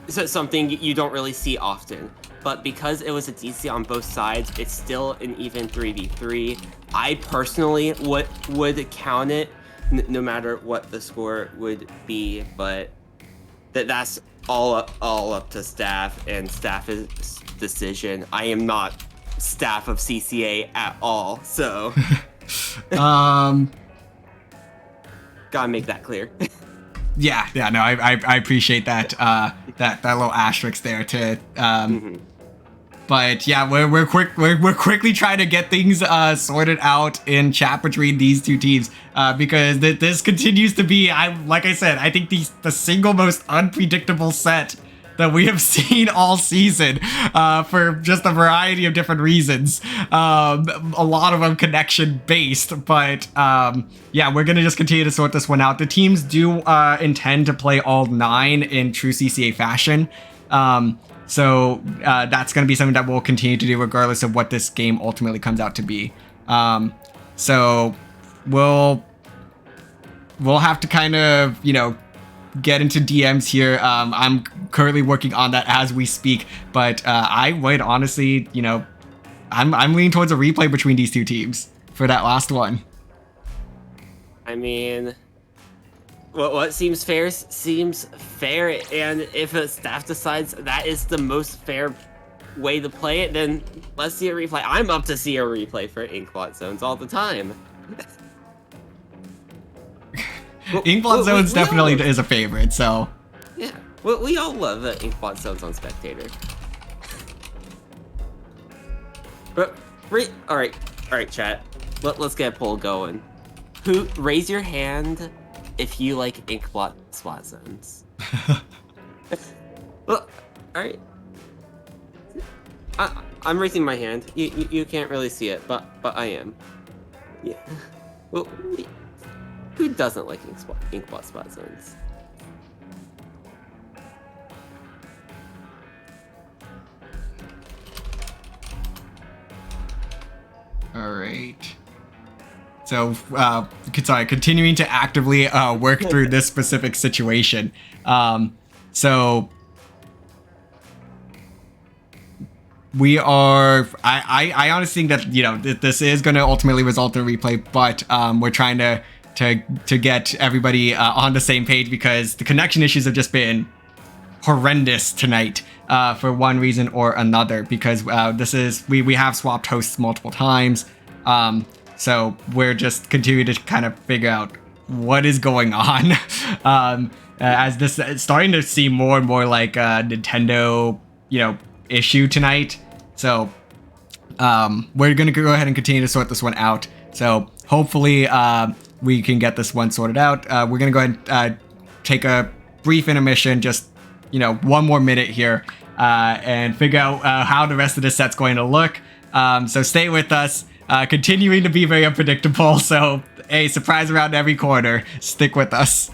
something you don't really see often. But because it was a DC on both sides, it's still an even 3v3. I personally would count it, no matter what the score would be. But that's all up to staff and staff's decision. I am not staff of CCA at all, so gotta make that clear. Yeah, no, I appreciate that that little asterisk there to But yeah, we're quickly trying to get things sorted out in chat between these two teams, because this continues to be, like I said, I think the single most unpredictable set that we have seen all season, for just a variety of different reasons. A lot of them connection based, but yeah, we're gonna just continue to sort this one out. The teams do intend to play all 9 in true CCA fashion. So that's going to be something that we'll continue to do regardless of what this game ultimately comes out to be. So we'll have to kind of, you know, get into DMs here. I'm currently working on that as we speak, but I would honestly, you know, I'm leaning towards a replay between these two teams for that last one. I mean, what seems fair seems fair, and if a staff decides that is the most fair way to play it, then let's see a replay. I'm up to see a replay for Inkblot Zones all the time. Inkblot Zones definitely is a favorite, so. Yeah, we all love the Inkblot Zones on Spectator. But, all right, chat. Let's get a poll going. Raise your hand if you like Inkblot Splat Zones. Well, all right. I'm raising my hand. You can't really see it, but I am. Yeah. Well, who doesn't like Inkblot Splat Zones? All right. So, sorry, continuing to actively work through this specific situation. So we are. I honestly think that, you know, this is going to ultimately result in a replay, but we're trying to get everybody on the same page because the connection issues have just been horrendous tonight for one reason or another. Because we have swapped hosts multiple times. So we're just continuing to kind of figure out what is going on. As this is starting to seem more and more like a Nintendo, you know, issue tonight. So we're going to go ahead and continue to sort this one out. So hopefully we can get this one sorted out. We're going to go ahead and take a brief intermission, just, you know, 1 more minute here and figure out how the rest of the set's going to look. So stay with us. Continuing to be very unpredictable, so a surprise around every corner. Stick with us.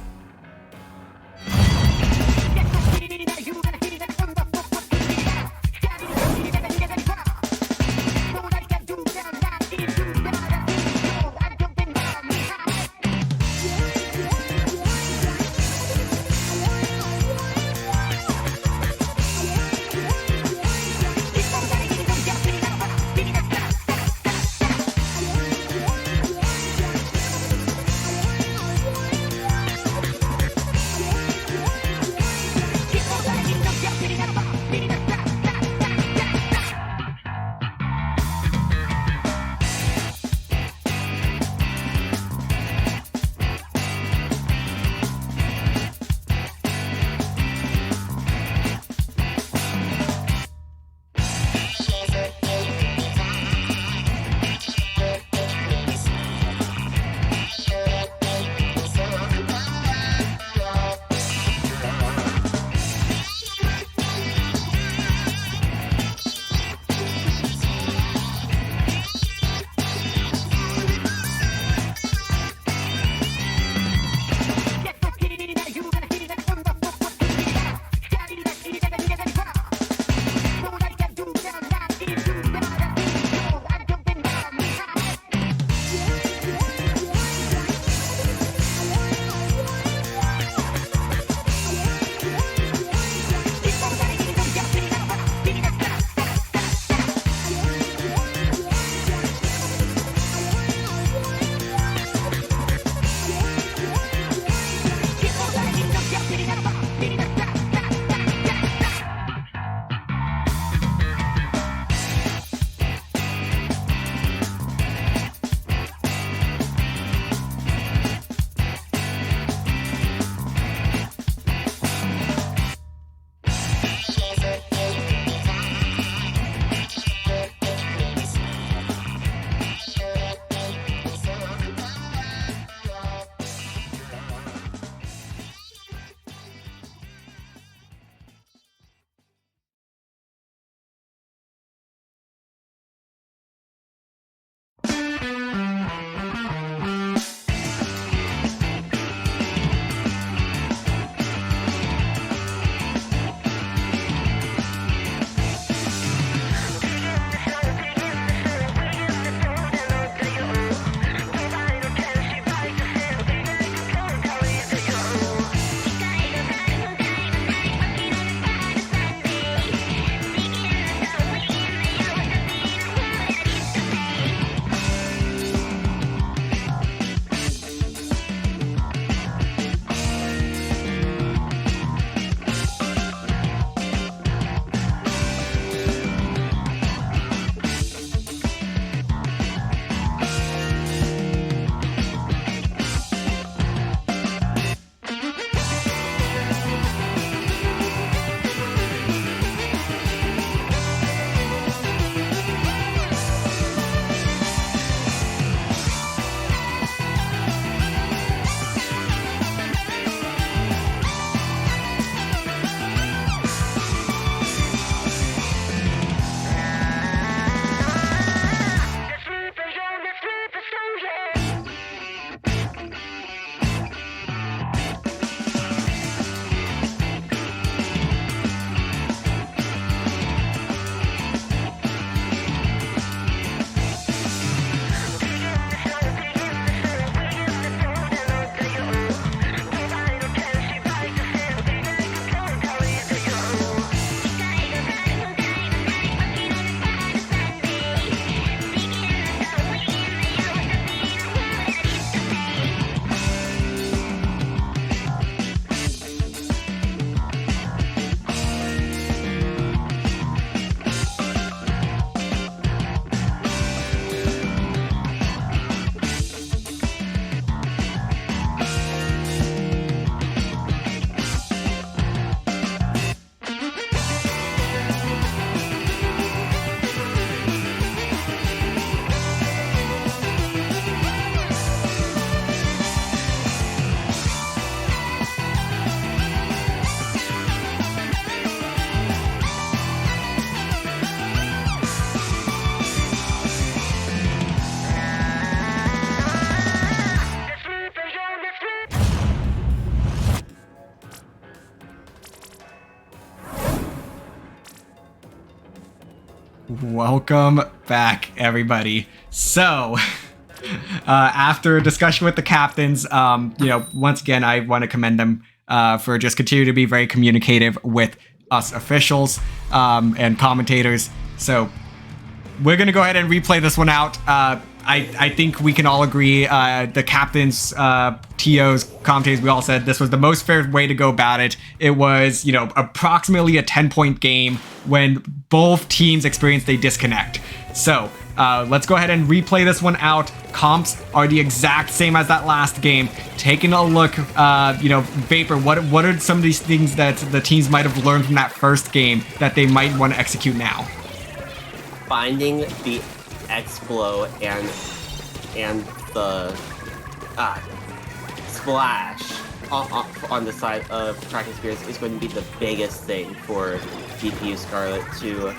Welcome back, everybody. So, after a discussion with the captains, once again, I want to commend them for just continuing to be very communicative with us officials and commentators. So, we're going to go ahead and replay this one out. I think we can all agree, the captains, TOs, commentators, we all said this was the most fair way to go about it. It was, approximately a 10-point game when both teams experienced a disconnect. So, let's go ahead and replay this one out. Comps are the exact same as that last game. Taking a look, Vapor, what are some of these things that the teams might have learned from that first game that they might want to execute now? Finding the X-Blow and the splash on the side of Kraken Spears is going to be the biggest thing for DPUScarlet to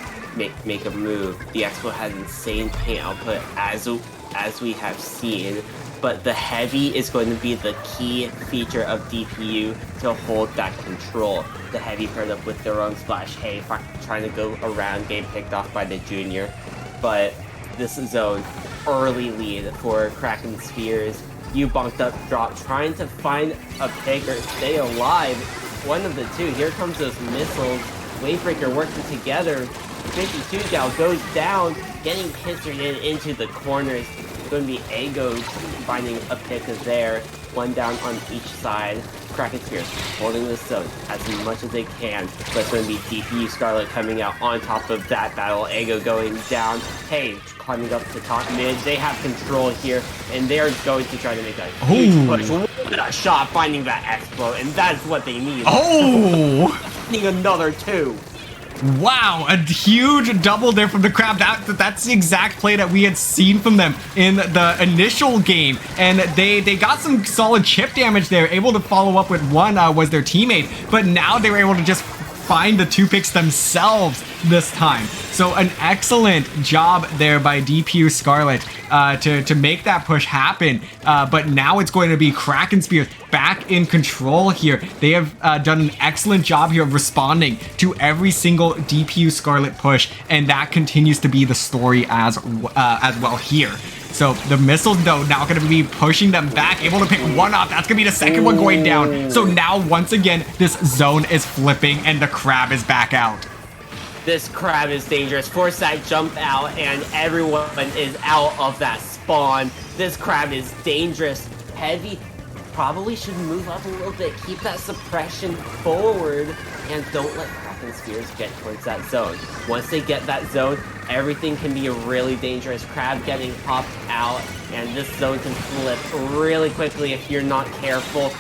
make a move. The X-Blow has insane paint output as we have seen, but the heavy is going to be the key feature of DPU to hold that control. The heavy paired up with their own splash, hey, trying to go around, getting picked off by the junior, but this zone, early lead for Kraken Spears. You bunked up drop, trying to find a pick or stay alive. One of the two. Here comes those missiles. Wavebreaker working together. 52 gal goes down, getting pincered into the corners. It's going to be Ego finding a pick there. One down on each side. Kraken Spears holding this zone as much as they can, but it's going to be DPUScarlet coming out on top of that battle. Ego going down. Hey, climbing up to top mid. They have control here, and they're going to try to make a huge push. What a shot finding that X-Blow, and that's what they need. Need another two. Wow, a huge double there from the Crab. That's the exact play that we had seen from them in the initial game. And they got some solid chip damage there, able to follow up with one was their teammate. But now they were able to just find the two picks themselves this time. So an excellent job there by DPUScarlet to make that push happen. But now it's going to be Kraken Spears back in control here. They have done an excellent job here of responding to every single DPUScarlet push, and that continues to be the story as well here. So the missiles, though, now going to be pushing them back, able to pick one off. That's going to be the second one going down. So now, once again, this zone is flipping, and the Crab is back out. This Crab is dangerous. Force that jump out, and everyone is out of that spawn. This Crab is dangerous. Heavy probably should move up a little bit, keep that suppression forward, and don't let Kraken Spears get towards that zone. Once they get that zone, everything can be really dangerous. Crab getting popped out, and this zone can flip really quickly if you're not careful.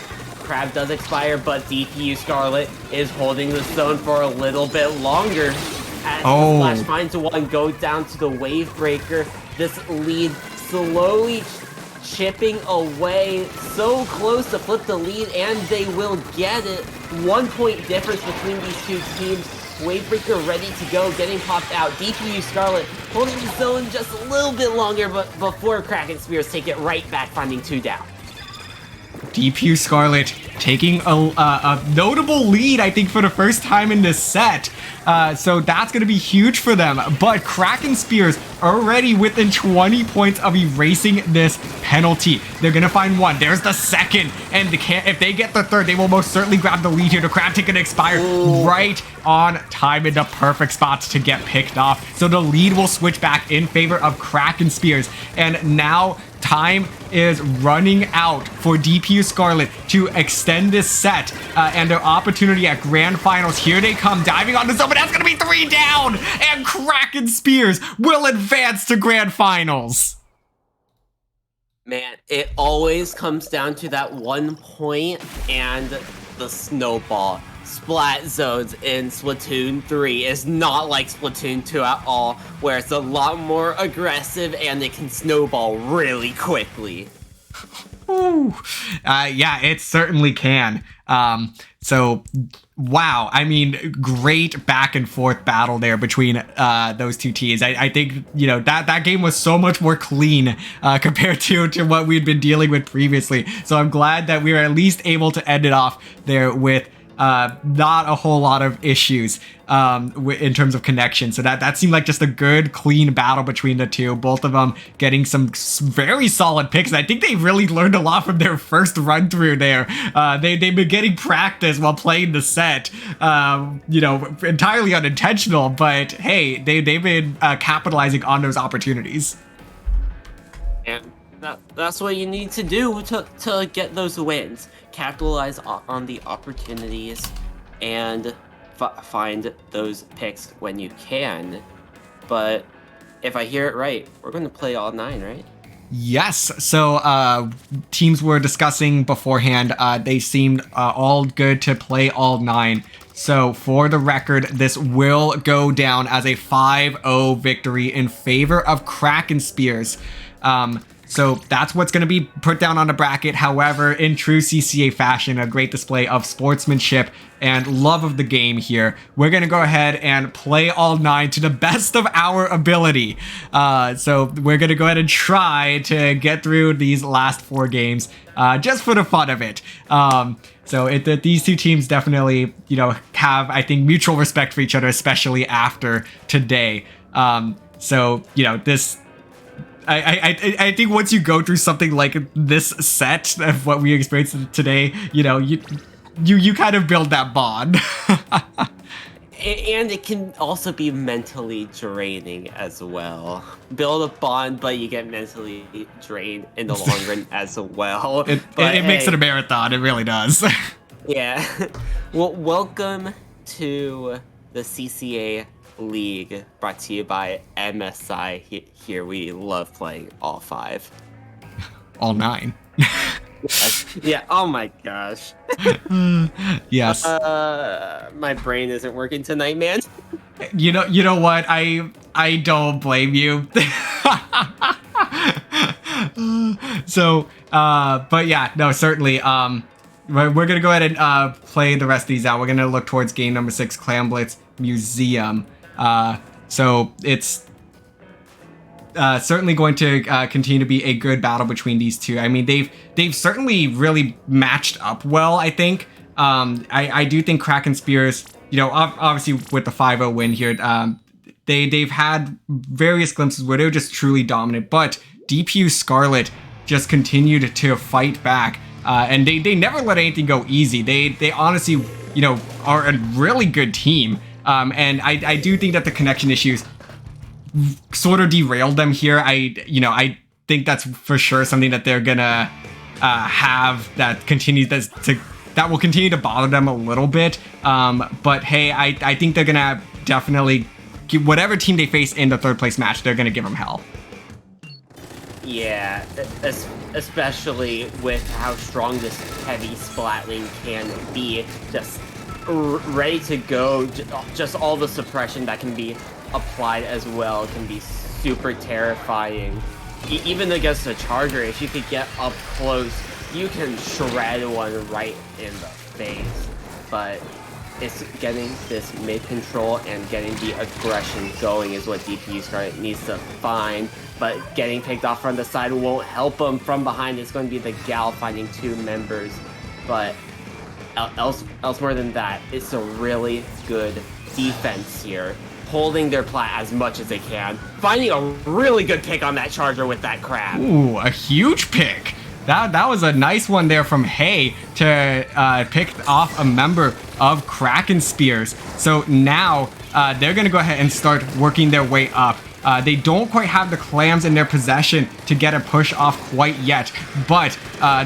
Crab does expire, but DPUScarlet is holding the zone for a little bit longer. As the Flash finds one, go down to the Wavebreaker. This lead slowly chipping away, so close to flip the lead, and they will get it. 1 point difference between these two teams. Wavebreaker ready to go, getting popped out. DPUScarlet holding the zone just a little bit longer, but before Kraken Spears take it right back, finding two down. DPUScarlet taking a notable lead, I think, for the first time in this set. So that's going to be huge for them. But Kraken Spears already within 20 points of erasing this penalty. They're going to find one. There's the second. And if they get the third, they will most certainly grab the lead here. The Crab ticket expire right on time in the perfect spots to get picked off. So the lead will switch back in favor of Kraken Spears. And now time is running out for DPUScarlet to extend this set and their opportunity at Grand Finals. Here they come, diving on the zone, but that's going to be 3 down, and Kraken Spears will advance to Grand Finals. Man, it always comes down to that 1 point and the snowball. Splat zones in Splatoon 3 is not like Splatoon 2 at all, where it's a lot more aggressive and it can snowball really quickly. Yeah, it certainly can. So, wow. I mean, great back and forth battle there between those two teams. I think, that game was so much more clean compared to what we'd been dealing with previously. So I'm glad that we were at least able to end it off there with not a whole lot of issues in terms of connection. So that seemed like just a good, clean battle between the two. Both of them getting some very solid picks. I think they really learned a lot from their first run through there. They've been getting practice while playing the set, entirely unintentional, but hey, they've been capitalizing on those opportunities. And that's what you need to do to get those wins. Capitalize on the opportunities and find those picks when you can. But if I hear it right, we're going to play all 9, right? Yes. So teams were discussing beforehand. They seemed all good to play all 9. So for the record, this will go down as a 5-0 victory in favor of Kraken Spears. So that's what's going to be put down on the bracket. However, in true CCA fashion, a great display of sportsmanship and love of the game here. We're going to go ahead and play all 9 to the best of our ability. So we're going to go ahead and try to get through these last 4 games just for the fun of it. So these two teams definitely, have, I think, mutual respect for each other, especially after today. So, this... I think once you go through something like this set of what we experienced today, you kind of build that bond. And it can also be mentally draining as well. Build a bond, but you get mentally drained in the long run as well. It makes it a marathon. It really does. Yeah. Well, welcome to the CCA League, brought to you by MSI. Here we love playing all 5. All 9. Yeah, oh my gosh. Yes. My brain isn't working tonight, man. You know what? I don't blame you. So, but yeah, no, certainly. We're gonna go ahead and play the rest of these out. We're gonna look towards game number 6, Clam Blitz Museum. So it's certainly going to continue to be a good battle between these two. I mean, they've certainly really matched up well, I think. I do think Kraken Spears, obviously with the 5-0 win here, they've had various glimpses where they were just truly dominant, but DPUScarlet just continued to fight back, and they never let anything go easy. They honestly, are a really good team. And I do think that the connection issues sort of derailed them here. I think that's for sure something that they're gonna have that will continue to bother them a little bit. But hey, I think they're gonna definitely give whatever team they face in the 3rd place match, they're gonna give them hell. Yeah, especially with how strong this heavy splat lane can be. Just ready to go. Just all the suppression that can be applied as well can be super terrifying. Even against a charger, if you could get up close, you can shred one right in the face. But it's getting this mid control and getting the aggression going is what DPUScarlet needs to find. But getting picked off from the side won't help them. From behind, it's going to be the Gal finding 2 members. But else more than that, it's a really good defense here, holding their plat as much as they can, finding a really good pick on that charger with that crab. Ooh, a huge pick. That was a nice one there from Hay to pick off a member of Kraken Spears. So now they're gonna go ahead and start working their way up. They don't quite have the clams in their possession to get a push off quite yet, but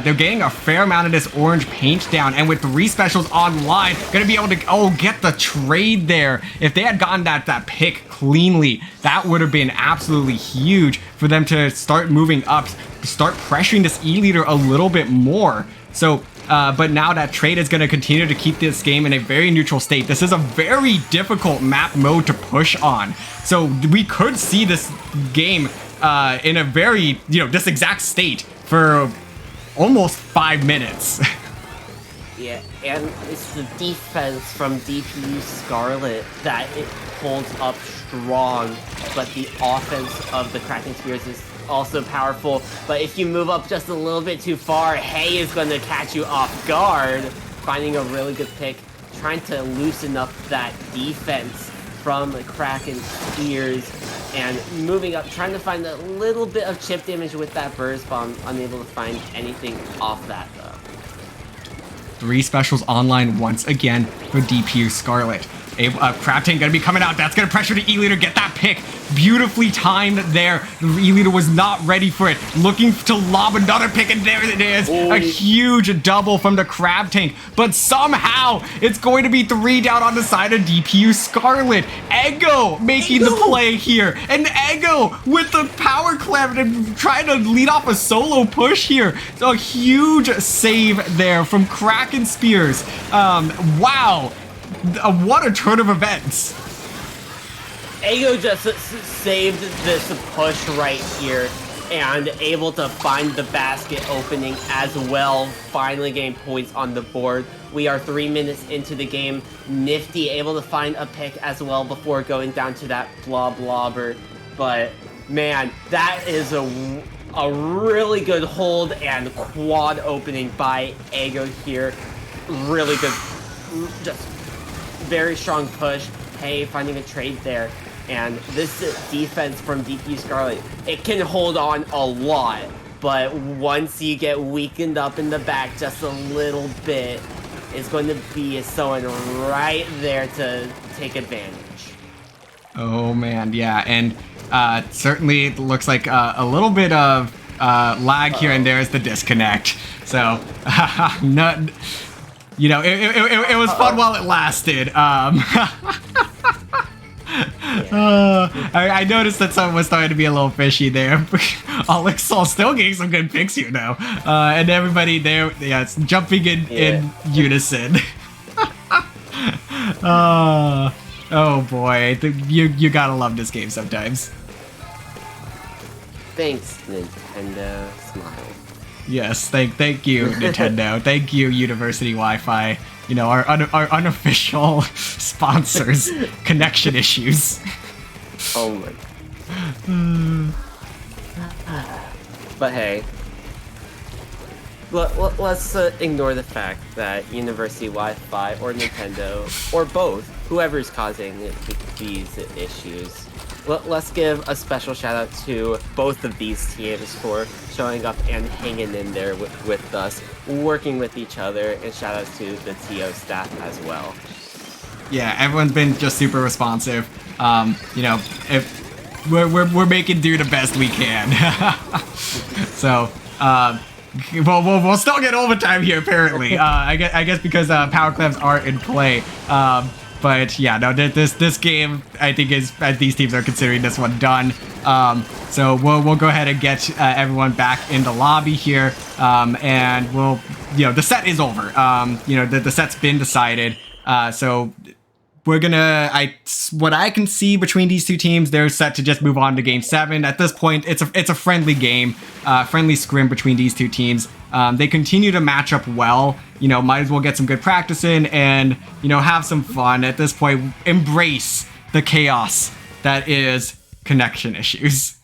they're getting a fair amount of this orange paint down, and with 3 specials online, gonna be able to get the trade there. If they had gotten that pick cleanly, that would have been absolutely huge for them to start moving up, start pressuring this E-leader a little bit more. So but now that trade is going to continue to keep this game in a very neutral state. This is a very difficult map mode to push on. So we could see this game in a very, this exact state for almost 5 minutes. Yeah, and it's the defense from DPUScarlet that it holds up strong, but the offense of the Kraken Spears is also powerful. But if you move up just a little bit too far, Hay is going to catch you off guard, finding a really good pick trying to loosen up that defense from the Kraken Spears and moving up, trying to find a little bit of chip damage with that burst bomb, unable to find anything off that though. 3 specials online once again for DPUScarlet. Kraken gonna be coming out. That's gonna pressure the E-Leader, get that pick. Beautifully timed there. The E-Leader was not ready for it. Looking to lob another pick, and there it is. A huge double from the Crab Tank. But somehow, it's going to be 3 down on the side of DPUScarlet. Ego making the play here. And Ego with the power clamp and trying to lead off a solo push here. So a huge save there from Kraken Spears. Wow. What a turn of events. Ego just saved this push right here and able to find the basket opening as well, finally getting points on the board. We are 3 minutes into the game. Nifty able to find a pick as well before going down to that blobber. But man, that is a really good hold and quad opening by Ego here. Really good, just very strong push. Hey, finding a trade there. And this defense from DPUScarlet, it can hold on a lot, but once you get weakened up in the back just a little bit, it's going to be someone right there to take advantage. Oh man, yeah, and certainly it looks like a little bit of lag here and there is the disconnect. So, you know, it was fun while it lasted. I noticed that someone was starting to be a little fishy there. Alex still getting some good picks here now. And everybody there, yeah, it's jumping in unison. Oh boy, you gotta love this game sometimes. Thanks, Nintendo. Smile. Yes, thank you, Nintendo. Thank you, University Wi-Fi. You know, our unofficial sponsors, Connection Issues. Oh my. But hey, let's ignore the fact that University Wi-Fi or Nintendo, or both, whoever's causing these issues. Let's give a special shout out to both of these teams for showing up and hanging in there with us, working with each other, and shout out to the TO staff as well. Yeah, everyone's been just super responsive. You know, if we're making do the best we can. So, we'll still get overtime here apparently. I guess because power clamps are in play. But yeah, no, this game, I think these teams are considering this one done. So we'll go ahead and get everyone back in the lobby here, and you know, the set is over. You know, the set's been decided. So we're gonna, what I can see between these two teams, they're set to just move on to Game 7. At this point, it's a friendly game, friendly scrim between these two teams. They continue to match up well. You know, might as well get some good practice in and, you know, have some fun. At this point, embrace the chaos that is Connection Issues.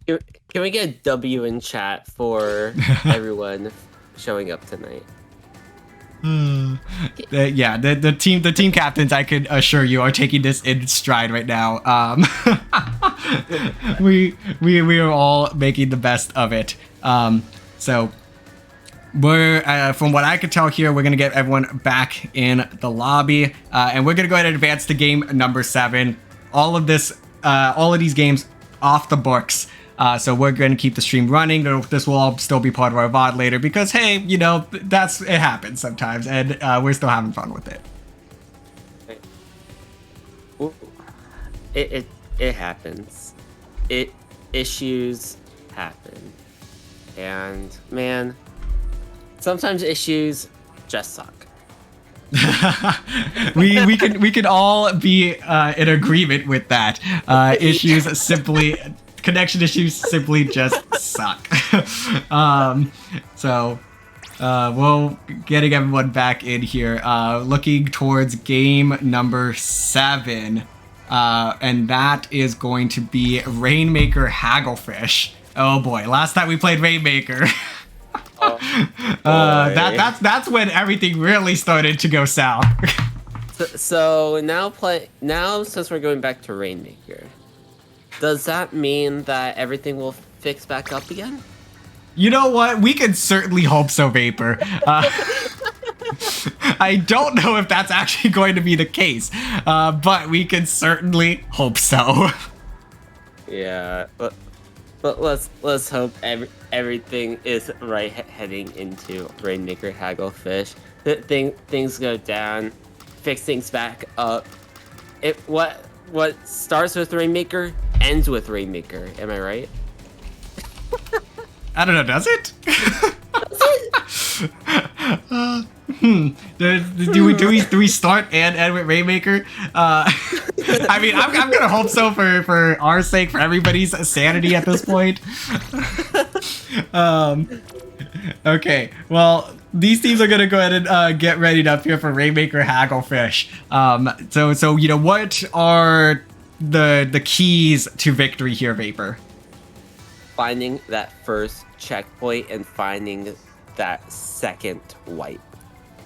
Can we get a W in chat for everyone showing up tonight? Yeah, the team captains, I could assure you, are taking this in stride right now. We are all making the best of it. So we're from what I could tell here, we're gonna get everyone back in the lobby, and we're gonna go ahead and advance to game number 7. All of these games off the books. So we're going to keep the stream running. This will all still be part of our VOD later because, hey, you know, it happens sometimes, and we're still having fun with it. It happens. Issues happen, and man, sometimes issues just suck. we can all be in agreement with that. Issues simply. Connection issues simply just suck. So we'll getting everyone back in here, looking towards game number 7, and that is going to be Rainmaker Hagglefish. Oh boy, last time we played Rainmaker. That's when everything really started to go south. So now since we're going back to Rainmaker, does that mean that everything will fix back up again? You know what? We can certainly hope so, Vapor. I don't know if that's actually going to be the case, but we can certainly hope so. Yeah, but let's hope everything is right heading into Rainmaker Hagglefish. Things go down, fix things back up. What starts with Rainmaker ends with Rainmaker. Am I right? I don't know. Does it? Do we start and end with Rainmaker? I mean, I'm gonna hope so for our sake, for everybody's sanity at this point. Okay, well, these teams are gonna go ahead and get readied up here for Rainmaker Hagglefish. So you know, what are the keys to victory here, Vapor? Finding that first checkpoint and finding that second wipe.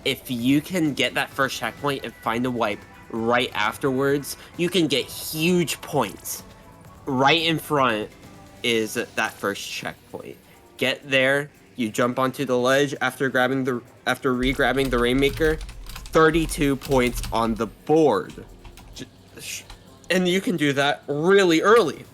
If you can get that first checkpoint and find a wipe right afterwards, you can get huge points. Right in front is that first checkpoint. Get there, you jump onto the ledge after re-grabbing the Rainmaker, 32 points on the board. And you can do that really early.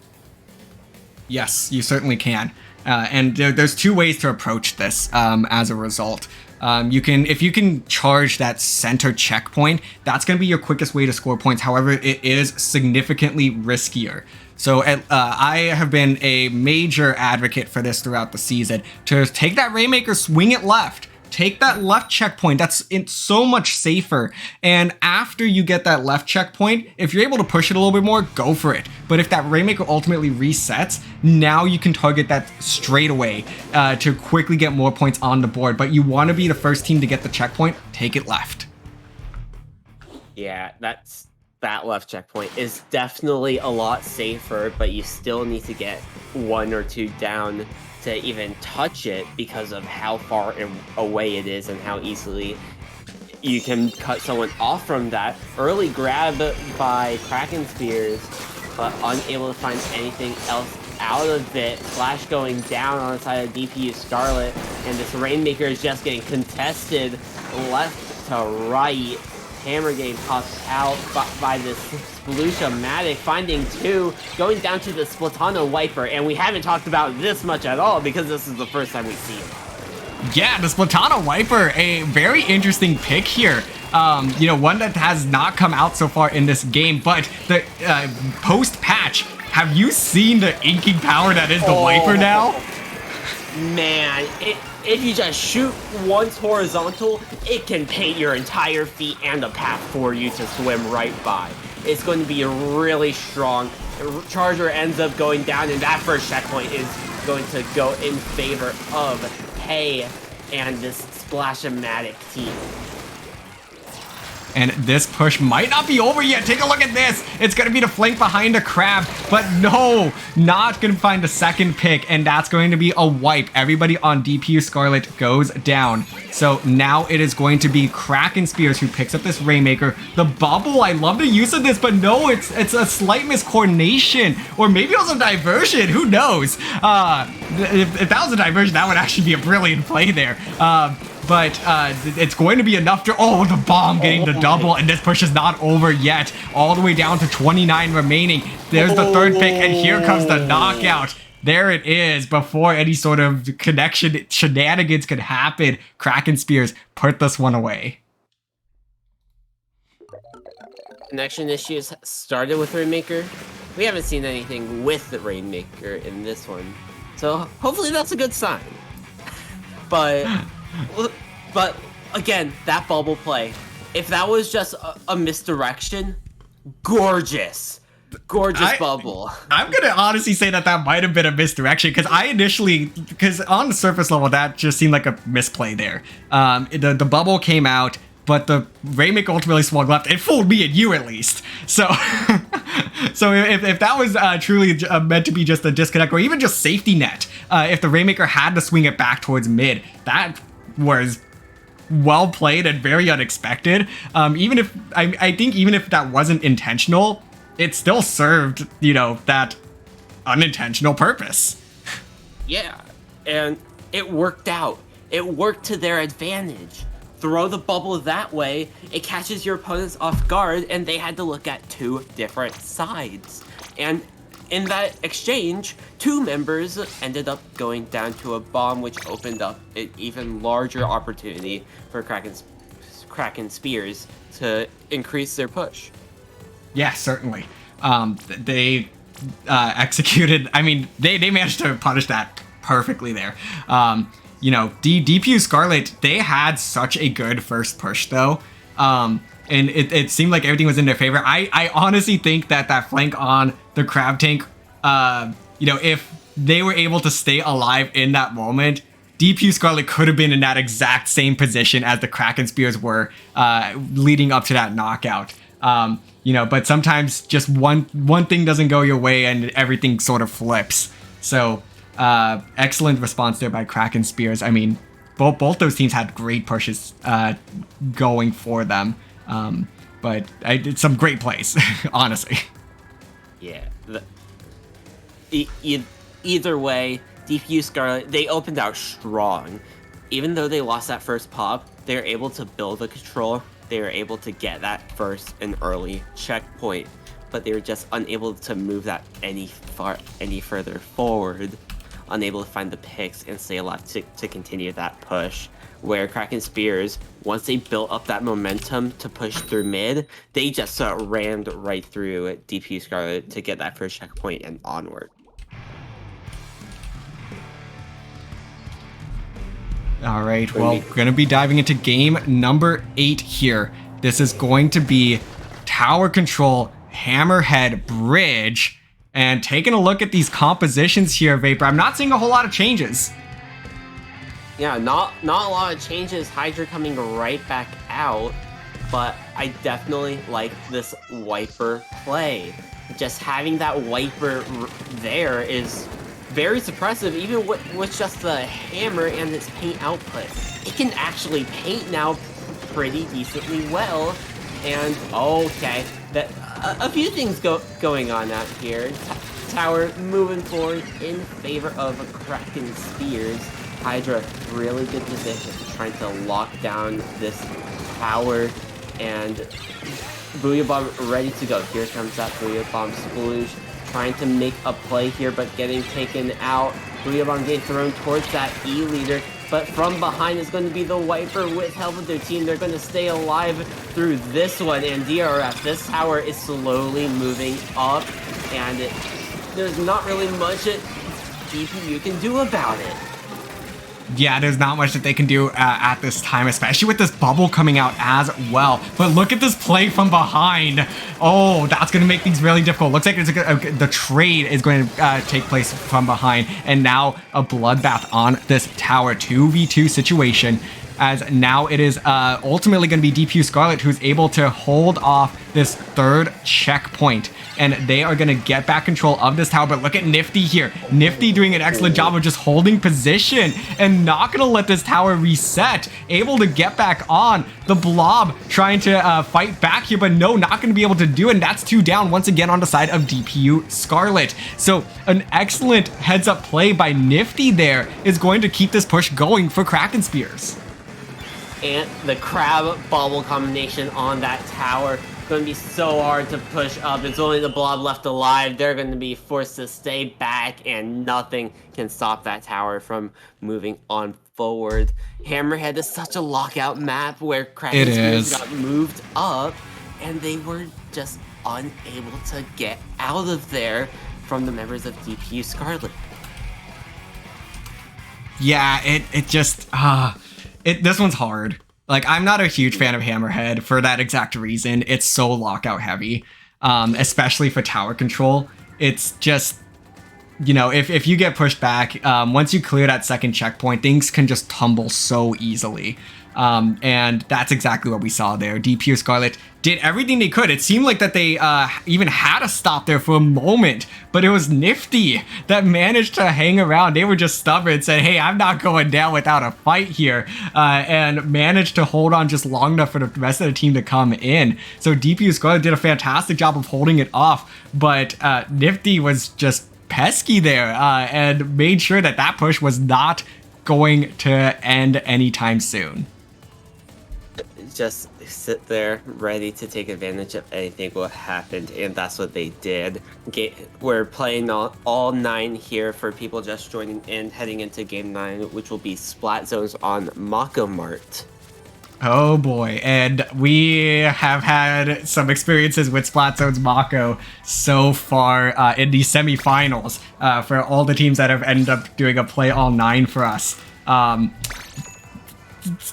Yes, you certainly can. And there's two ways to approach this as a result. If you can charge that center checkpoint, that's going to be your quickest way to score points. However, it is significantly riskier. So I have been a major advocate for this throughout the season, to take that Rainmaker, swing it left. Take that left checkpoint. It's so much safer. And after you get that left checkpoint, if you're able to push it a little bit more, go for it. But if that Rainmaker ultimately resets, now you can target that straight away to quickly get more points on the board. But you want to be the first team to get the checkpoint, take it left. Yeah, that left checkpoint is definitely a lot safer, but you still need to get one or two down to even touch it because of how far away it is and how easily you can cut someone off from that. Early grab by Kraken Spears, but unable to find anything else out of it. Flash going down on the side of DPUScarlet, and this Rainmaker is just getting contested left to right. Hammer getting tossed out by this Splushamatic, finding two, going down to the Splatana Wiper, and we haven't talked about this much at all because this is the first time we see it. Yeah, the Splatana Wiper, a very interesting pick here. You know, one that has not come out so far in this game, but the post-patch, have you seen the inking power that is the Wiper now? Man, if you just shoot once horizontal, it can paint your entire feet and a path for you to swim right by. It's going to be really strong. Charger ends up going down, and that first checkpoint is going to go in favor of Hay and this Splashomatic team. And this push might not be over yet. Take a look at this. It's going to be the flank behind a Crab, but no, not going to find a second pick, and that's going to be a wipe. Everybody on DPUScarlet goes down. So now it is going to be Kraken Spears who picks up this Rainmaker. The bubble, I love the use of this, but no, it's a slight miscoordination, or maybe it was a diversion. Who knows? If that was a diversion, that would actually be a brilliant play there. But it's going to be enough to... Oh, the bomb getting the double, and this push is not over yet. All the way down to 29 remaining. There's the third pick, and here comes the knockout. There it is. Before any sort of connection shenanigans could happen, Kraken Spears put this one away. Connection issues started with Rainmaker. We haven't seen anything with the Rainmaker in this one. So hopefully that's a good sign. But again, that bubble play, if that was just a misdirection, gorgeous bubble. I'm gonna honestly say that might have been a misdirection, because on the surface level that just seemed like a misplay there. The bubble came out, but the Rainmaker ultimately swung left. It fooled me and you, at least. So So if that was truly meant to be just a disconnect or even just safety net, if the Rainmaker had to swing it back towards mid, that was well played and very unexpected. Even if I think even if that wasn't intentional, it still served, that unintentional purpose. Yeah, and it worked out. It worked to their advantage. Throw the bubble that way, it catches your opponents off guard, and they had to look at two different sides. And in that exchange, two members ended up going down to a bomb, which opened up an even larger opportunity for Kraken Spears to increase their push. Yeah, certainly. They executed. I mean, they managed to punish that perfectly there. DPUScarlet, they had such a good first push though. And it seemed like everything was in their favor. I honestly think that flank on the Crab Tank, if they were able to stay alive in that moment, DPUScarlet could have been in that exact same position as the Kraken Spears were leading up to that knockout. But sometimes just one thing doesn't go your way and everything sort of flips. So excellent response there by Kraken Spears. I mean, both those teams had great pushes going for them. But I did some great plays, honestly. Yeah. Either way, DPUScarlet, they opened out strong. Even though they lost that first pop, they were able to build the control. They were able to get that first and early checkpoint, but they were just unable to move that any further forward, unable to find the picks and stay alive to continue that push. Where Kraken Spears, once they built up that momentum to push through mid, they just rammed right through DPUScarlet to get that first checkpoint and onward. All right, well, we're going to be diving into game number 8 here. This is going to be Tower Control, Hammerhead, Bridge. And taking a look at these compositions here, Vapor, I'm not seeing a whole lot of changes. Yeah, not a lot of changes. Hydra coming right back out, but I definitely like this wiper play. Just having that wiper there is very suppressive, even with just the hammer and its paint output. It can actually paint now pretty decently well. And okay, a few things going on out here. Tower moving forward in favor of Kraken Spears. Hydra, really good position, trying to lock down this tower, and Booyah Bomb ready to go. Here comes that Booyah Bomb splooge, trying to make a play here, but getting taken out. Booyah Bomb getting thrown towards that E leader, but from behind is going to be the wiper with help of their team. They're going to stay alive through this one, and DRF, this tower is slowly moving up, and there's not really much that DPU can do about it. Yeah, there's not much that they can do at this time, especially with this bubble coming out as well. But look at this play from behind. Oh, that's going to make things really difficult. Looks like the trade is going to take place from behind. And now a bloodbath on this tower 2v2 situation, as now it is ultimately going to be DPUScarlet who's able to hold off this third checkpoint. And they are going to get back control of this tower. But look at Nifty here. Nifty doing an excellent job of just holding position and not going to let this tower reset. Able to get back on. The Blob trying to fight back here, but no, not going to be able to do it. And that's 2 down once again on the side of DPUScarlet. So an excellent heads up play by Nifty there is going to keep this push going for Kraken Spears. And the crab bubble combination on that tower going to be so hard to push up. It's only the Blob left alive. They're going to be forced to stay back, and nothing can stop that tower from moving on forward. Hammerhead is such a lockout map where Kraken Spears got moved up, and they were just unable to get out of there from the members of DPUScarlet. Yeah, it just this one's hard. Like, I'm not a huge fan of Hammerhead for that exact reason. It's so lockout heavy, especially for tower control. It's just, if you get pushed back, once you clear that second checkpoint, things can just tumble so easily. And that's exactly what we saw there. DPUScarlet did everything they could. It seemed like that they even had to stop there for a moment, but it was Nifty that managed to hang around. They were just stubborn, said, hey, I'm not going down without a fight here, and managed to hold on just long enough for the rest of the team to come in. So DPUScarlet did a fantastic job of holding it off, but Nifty was just pesky there and made sure that that push was not going to end anytime soon. Just sit there ready to take advantage of anything will happen, and that's what they did. We're playing all 9 here for people just joining in, heading into game 9, which will be Splat Zones on Mako Mart. Oh boy, and we have had some experiences with Splat Zones Mako so far in the semifinals for all the teams that have ended up doing a play all 9 for us.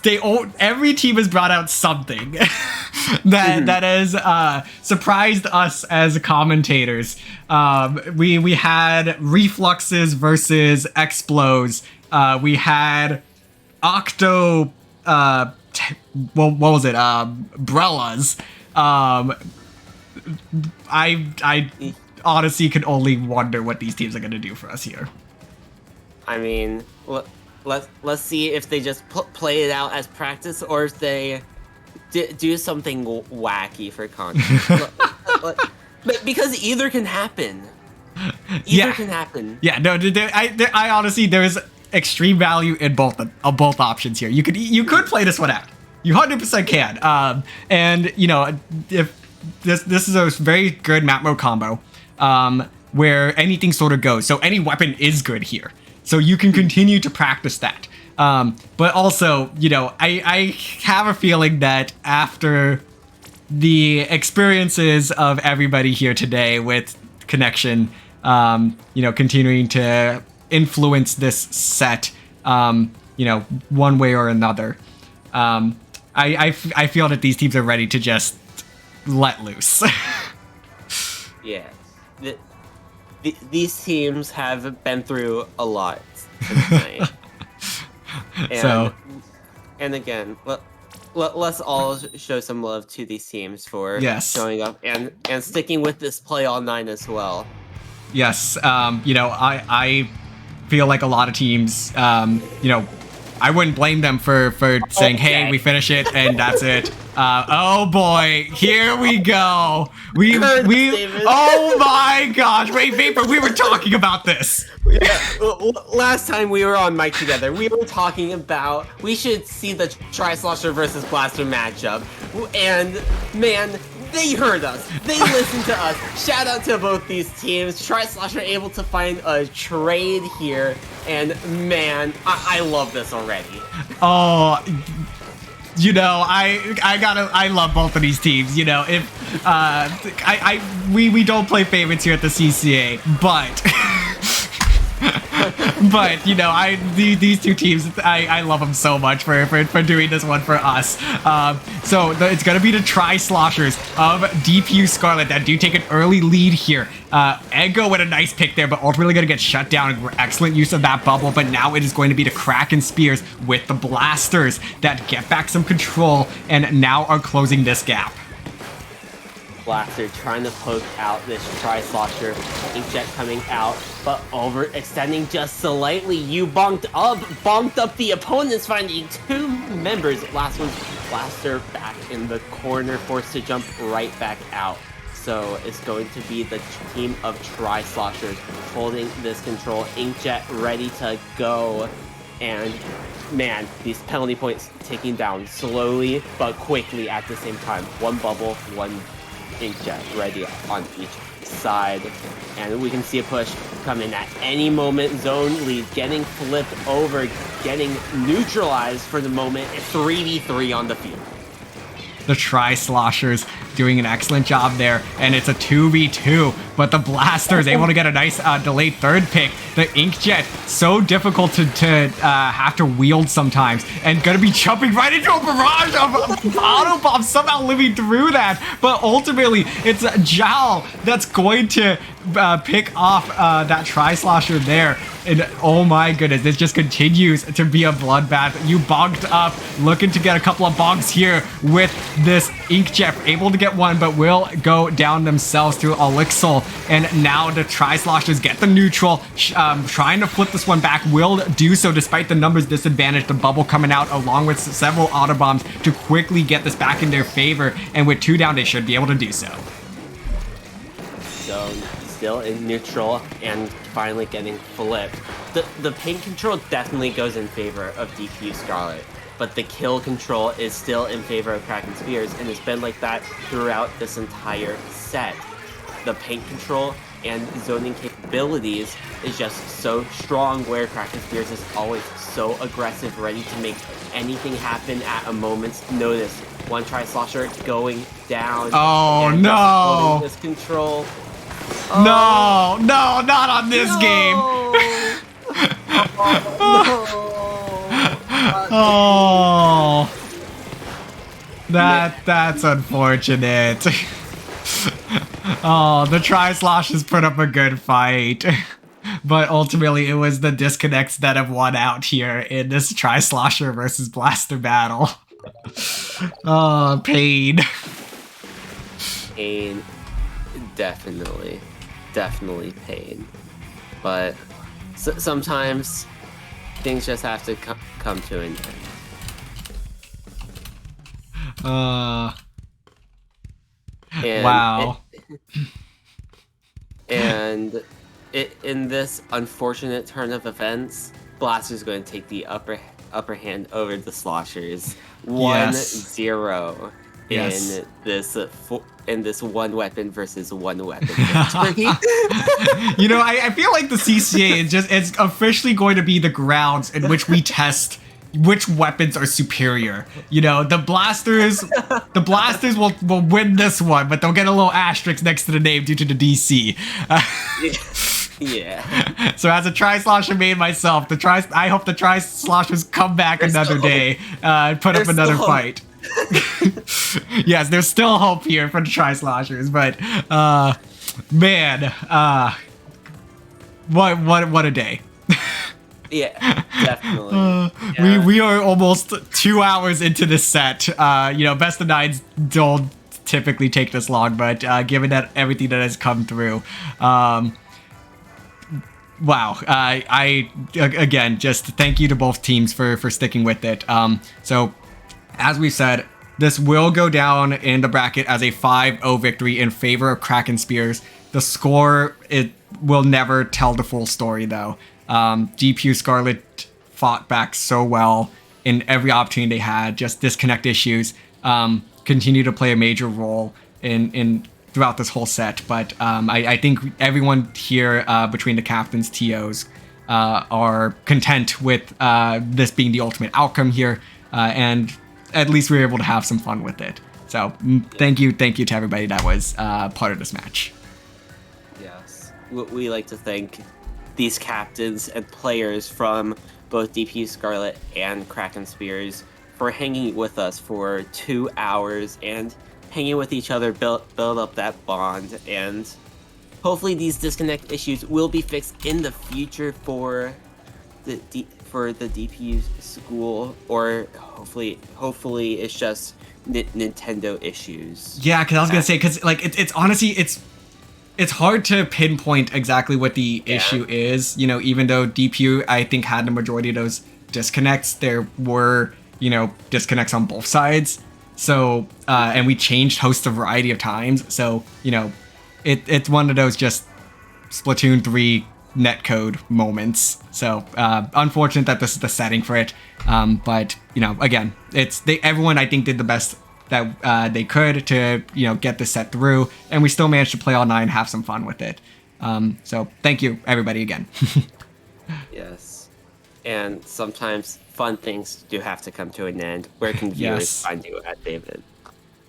Every team has brought out something that has surprised us as commentators. We had refluxes versus explos. We had octo what was it? Brellas. I honestly can only wonder what these teams are gonna do for us here. I mean, let's see if they just play it out as practice, or if they do something wacky for content. Because either can happen. Either can happen. Yeah, no, I honestly, there's extreme value in both options here. You could play this one out. You 100% can. And you know, if this is a very good map mode combo, where anything sort of goes. So any weapon is good here. So you can continue to practice that. But also, you know, I have a feeling that after the experiences of everybody here today with Connection, you know, continuing to influence this set, you know, one way or another, I feel that these teams are ready to just let loose. Yeah. These teams have been through a lot tonight. And again, let's all show some love to these teams for showing up and sticking with this play all 9 as well. Yes, you know, I feel like a lot of teams, you know, I wouldn't blame them for saying, hey, we finish it and that's it. Oh boy, here we go. We oh my gosh, wait, Vapor, we were talking about this. Yeah, last time we were on mic together, we were talking about we should see the Tri-Slosher versus Blaster matchup. And man, they heard us. They listened to us. Shout out to both these teams. Tri-Slosher able to find a trade here. And man, I love this already. Oh, you know, I love both of these teams. You know, if we don't play favorites here at the CCA, but but you know, these two teams, I love them so much for doing this one for us. So it's gonna be the Tri-Sloshers of DPUScarlet that do take an early lead here. Ego with a nice pick there, but ultimately gonna get shut down. Excellent use of that bubble, but now it is going to be the Kraken Spears with the Blasters that get back some control and now are closing this gap. Blaster trying to poke out this Tri-Slosher. Inkjet coming out, but overextending just slightly. You bonked up the opponents, finding 2 members. Last one's Blaster back in the corner, forced to jump right back out. So it's going to be the team of Tri-Sloshers holding this control. Inkjet ready to go. And man, these penalty points ticking down slowly but quickly at the same time. One bubble, one Inkjet ready on each side, and we can see a push come in at any moment. Zone lead getting flipped over, getting neutralized for the moment. 3v3 on the field. The Tri-Sloshers doing an excellent job there, and it's a 2v2, but the Blaster is able to get a nice delayed third pick. The Inkjet, so difficult to have to wield sometimes, and gonna be jumping right into a barrage of auto bombs, somehow living through that, but ultimately it's Jal that's going to pick off that Tri-Slosher there. And oh my goodness, this just continues to be a bloodbath. You bogged up, looking to get a couple of bonks here with this Inkjet. Able to get one, but will go down themselves through Elixir. And now the Tri-Sloshers get the neutral, trying to flip this one back. Will do so despite the numbers disadvantage. The bubble coming out along with several auto bombs to quickly get this back in their favor. And with 2 down, they should be able to do so. So still in neutral and finally getting flipped. The paint control definitely goes in favor of DPUScarlet, but the kill control is still in favor of Kraken Spears, and it's been like that throughout this entire set. The paint control and zoning capabilities is just so strong, where Kraken Spears is always so aggressive, ready to make anything happen at a moment's notice. One Tri-Slosher going down. Oh no! This control. No, no, not on this game. Oh, that's unfortunate. Oh, the Tri-Sloshers put up a good fight, but ultimately it was the disconnects that have won out here in this Tri-Slosher versus Blaster battle. Oh, pain. Pain. Definitely pain, but sometimes things just have to come to an end. Wow. In this unfortunate turn of events, Blaster's going to take the upper hand over the Sloshers. 1-0 in this one weapon versus one weapon victory. You know, I feel like the CCA it's officially going to be the grounds in which we test which weapons are superior. You know, the blasters will win this one, but they'll get a little asterisk next to the name due to the DC. Yeah. So as a Tri-Slosher main myself, I hope the Tri-Sloshers come back another day and put up another fight. Yes, there's still hope here for the Tri-Sloshers, but man, what a day. Yeah, definitely. We are almost 2 hours into this set. You know, best of nines don't typically take this long, but given that everything that has come through, wow. I again just thank you to both teams for sticking with it. So as we said, this will go down in the bracket as a 5-0 victory in favor of Kraken Spears. The score, it will never tell the full story though. DPUScarlet fought back so well in every opportunity they had. Just disconnect issues continue to play a major role in throughout this whole set. But I think everyone here between the captains, TOs, are content with this being the ultimate outcome here, and at least we were able to have some fun with it. So thank you to everybody that was part of this match. Yes, we like to thank these captains and players from both DPUScarlet and Kraken Spears for hanging with us for 2 hours and hanging with each other, build up that bond, and hopefully these disconnect issues will be fixed in the future for the DPU school, or hopefully it's just Nintendo issues. Yeah, because I was gonna say, because like it's honestly it's hard to pinpoint exactly what the issue is. You know, even though DPU I think had the majority of those disconnects, there were disconnects on both sides. So and we changed hosts a variety of times. So it's one of those just Splatoon 3 netcode moments. So unfortunate that this is the setting for it. But again, everyone I think did the best that they could to get this set through, and we still managed to play all 9, have some fun with it. So thank you everybody again. Yes, and sometimes fun things do have to come to an end. Where can viewers find you at, David?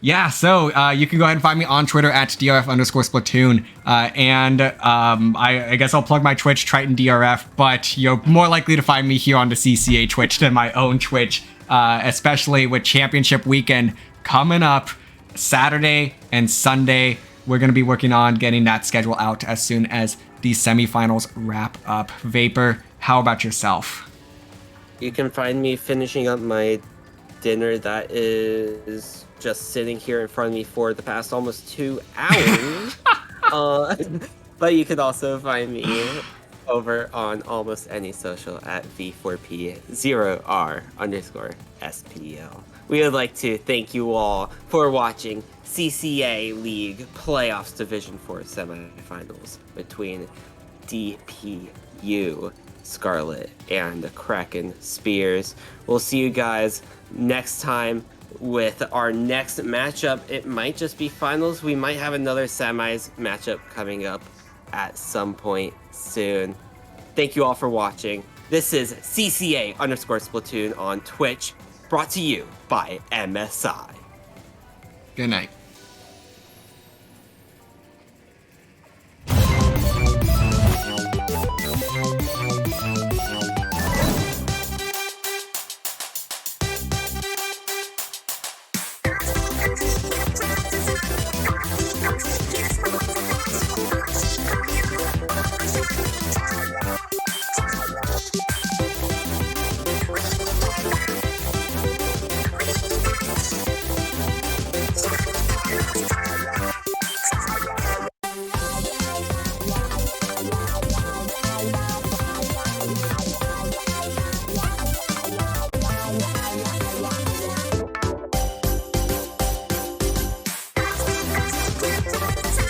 Yeah, so you can go ahead and find me on Twitter at DRF_Splatoon. And I guess I'll plug my Twitch, TritonDRF, but you're more likely to find me here on the CCA Twitch than my own Twitch, especially with Championship Weekend coming up Saturday and Sunday. we're going to be working on getting that schedule out as soon as the semifinals wrap up. Vapor, how about yourself? You can find me finishing up my dinner that is just sitting here in front of me for the past almost 2 hours. But you can also find me over on almost any social at V4P0R_SPL. We would like to thank you all for watching CCA League Playoffs Division 4 semifinals between DPUScarlet and Kraken Spears. We'll see you guys next time with our next matchup. It might just be finals. We might have another semis matchup coming up at some point soon. Thank you all for watching. This is CCA_Splatoon on Twitch, brought to you by MSI. Good night.